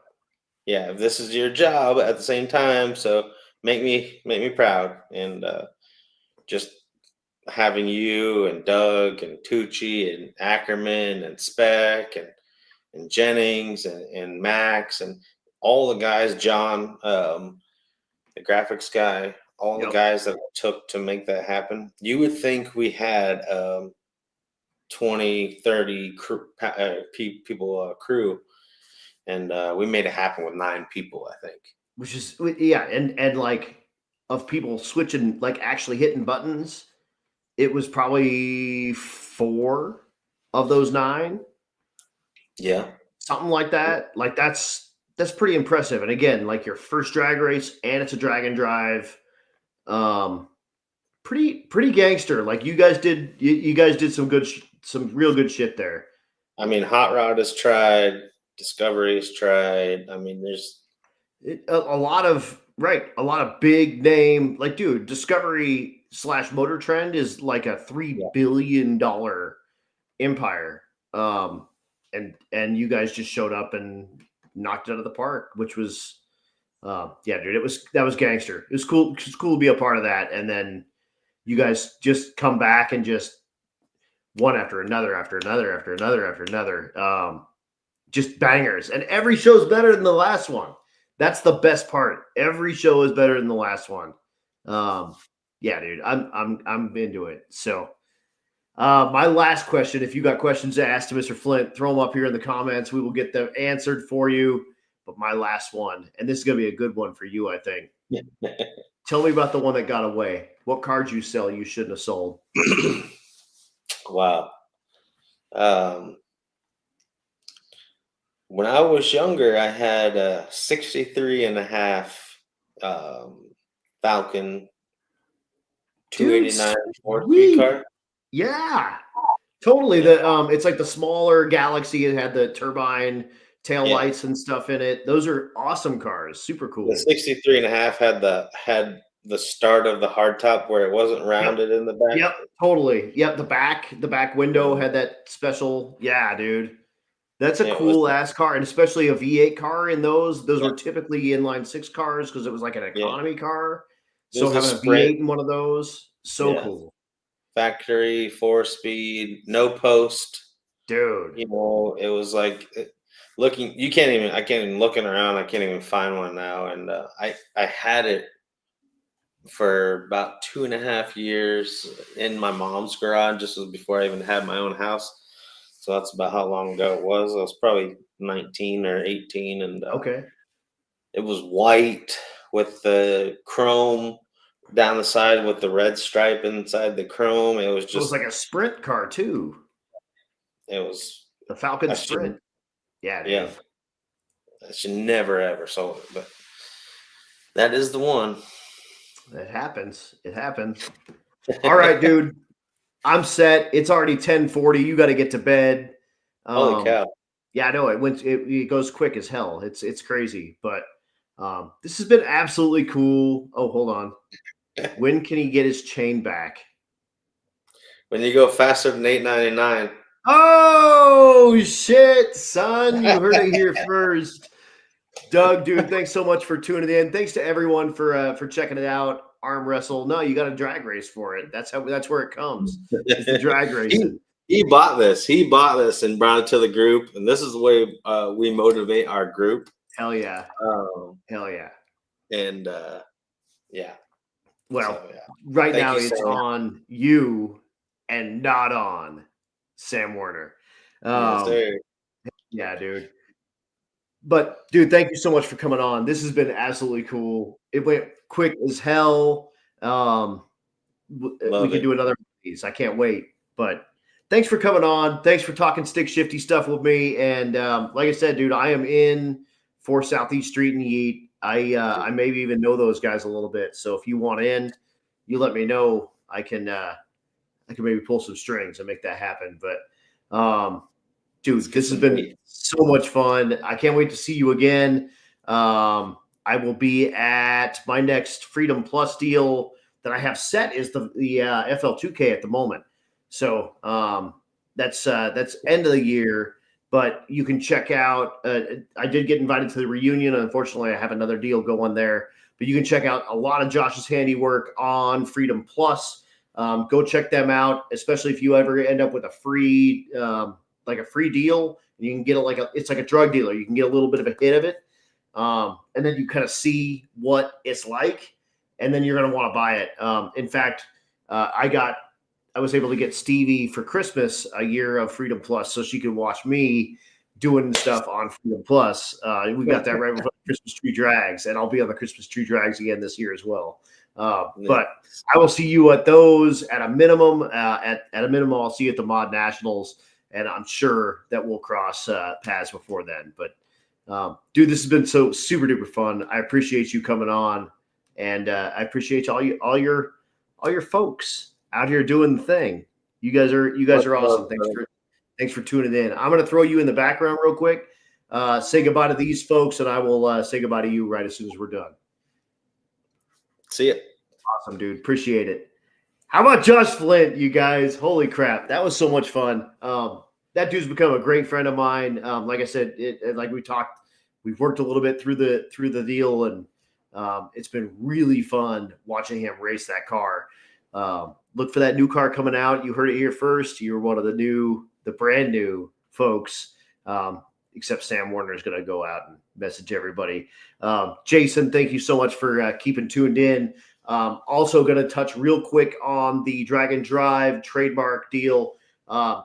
yeah, this is your job at the same time. So make me proud. And just having you and Doug and Tucci and Ackerman and Speck and Jennings and Max and all the guys, John, the graphics guy, all the Yep. guys that it took to make that happen. You would think we had 20, 30 people crew, and we made it happen with 9 people, I think. Which is, yeah, and like, of people switching, like actually hitting buttons, it was probably 4 of those 9, Yeah. something like that. Like that's pretty impressive. And again, like your first drag race, and it's a drag and drive. Um, pretty gangster. Like you guys did some real good shit there. I mean, Hot Rod has tried, Discovery has tried. I mean, there's A lot of, right, a lot of big name, like, dude, Discovery / Motor Trend is like a yeah, $3 billion empire. And you guys just showed up and knocked it out of the park, which was, yeah, dude, that was gangster. It was cool. It's cool to be a part of that. And then you guys just come back and just one after another, after another, after another, after another. Just bangers. And every show's better than the last one. That's the best part. Every show is better than the last one. Yeah, dude, I'm into it. So, my last question, if you got questions to ask to Mr. Flynt, throw them up here in the comments. We will get them answered for you. But my last one, and this is going to be a good one for you, I think. Tell me about the one that got away. What cards you sell you shouldn't have sold. wow. When I was younger, I had a 63 and a half Falcon Dude, 289 4-speed sweet. car. Yeah. Totally. Yeah. It's like the smaller Galaxy. It had the turbine tail Yeah. lights and stuff in it. Those are awesome cars. Super cool. The 63 and a half had the start of the hardtop where it wasn't rounded in the back. Yep, totally. Yep, the back window had that special. Yeah, dude. That's a cool ass car, and especially a V8 car in those. Those were typically inline 6 cars because it was like an economy car. So having a V8 in one of those, so cool. Factory 4-speed, no post. Dude. It was like looking. I can't even looking around. I can't even find one now. And I had it for about 2.5 years in my mom's garage. Just before I even had my own house. So that's about how long ago it was. I was probably 19 or 18, and okay. It was white with the chrome down the side with the red stripe inside the chrome. It was like a sprint car too. It was the Falcon Sprint. Yeah, dude. Yeah. I should never ever sold it, but that is the one. It happens. It happens. All right, dude. I'm set. It's already 10:40. You got to get to bed. Holy cow! Yeah, I know it goes quick as hell. It's crazy, but this has been absolutely cool. Oh, hold on. When can he get his chain back? When you go faster than 899. Oh shit, son! You heard it here first. Doug, dude, thanks so much for tuning in. Thanks to everyone for checking it out. Arm wrestle. No, you got a drag race for it. That's where it comes. It's the drag racing. He bought this. He bought this and brought it to the group. And this is the way we motivate our group. Hell yeah. Hell yeah. And yeah. Well, so, yeah. Right now it's on you and not on Sam Warner. Yes, Um, sir. yeah, dude. But dude, thank you so much for coming on. This has been absolutely cool. It went quick as hell. Um, we Love could it. do another one of these. I can't wait. But thanks for coming on. Thanks for talking stick shifty stuff with me. And like I said, dude, I am in for Southeast Street and Yeet. I maybe even know those guys a little bit. So if you want in, you let me know. I can maybe pull some strings and make that happen. But dude, Let's get this has some been meat. so much fun. I can't wait to see you again. I will be at my next Freedom Plus deal that I have set is the FL2K at the moment. So that's end of the year. But you can check out. I did get invited to the reunion. Unfortunately, I have another deal going there. But you can check out a lot of Josh's handiwork on Freedom Plus. Go check them out, especially if you ever end up with a free deal. And you can get it's like a drug dealer. You can get a little bit of a hit of it, and then you kind of see what it's like, and then you're going to want to buy it. In fact, I was able to get Stevie for Christmas a year of Freedom Plus, so she could watch me doing stuff on Freedom Plus. We got that right before the Christmas tree drags, and I'll be on the Christmas tree drags again this year as well. But I will see you at those at a minimum. At a minimum, I'll see you at the ModNationals, and I'm sure that we'll cross paths before then. But dude, this has been so super duper fun. I appreciate you coming on, and I appreciate all your folks out here doing the thing. You guys are awesome. Thanks for tuning in. I'm gonna throw you in the background real quick. Say goodbye to these folks, and I will say goodbye to you right as soon as we're done. See ya. Awesome, dude. Appreciate it. How about Josh Flynt, you guys? Holy crap. That was so much fun. That dude's become a great friend of mine. Like I said, like we talked, we've worked a little bit through the deal, and it's been really fun watching him race that car. Look for that new car coming out. You heard it here first. You're one of the brand new folks. Except Sam Warner is going to go out and message everybody. Jason, thank you so much for keeping tuned in. Also going to touch real quick on the Drag and Drive trademark deal.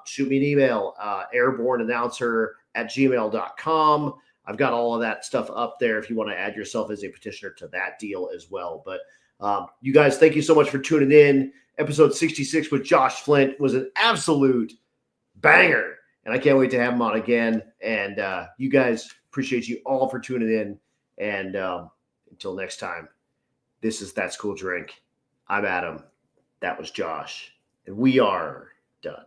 Shoot me an email, airborneannouncer@gmail.com. I've got all of that stuff up there if you want to add yourself as a petitioner to that deal as well. But you guys, thank you so much for tuning in. Episode 66 with Josh Flynt was an absolute banger. And I can't wait to have him on again. And you guys, appreciate you all for tuning in. And until next time, this is That's Cool Drink. I'm Adam. That was Josh. And we are done.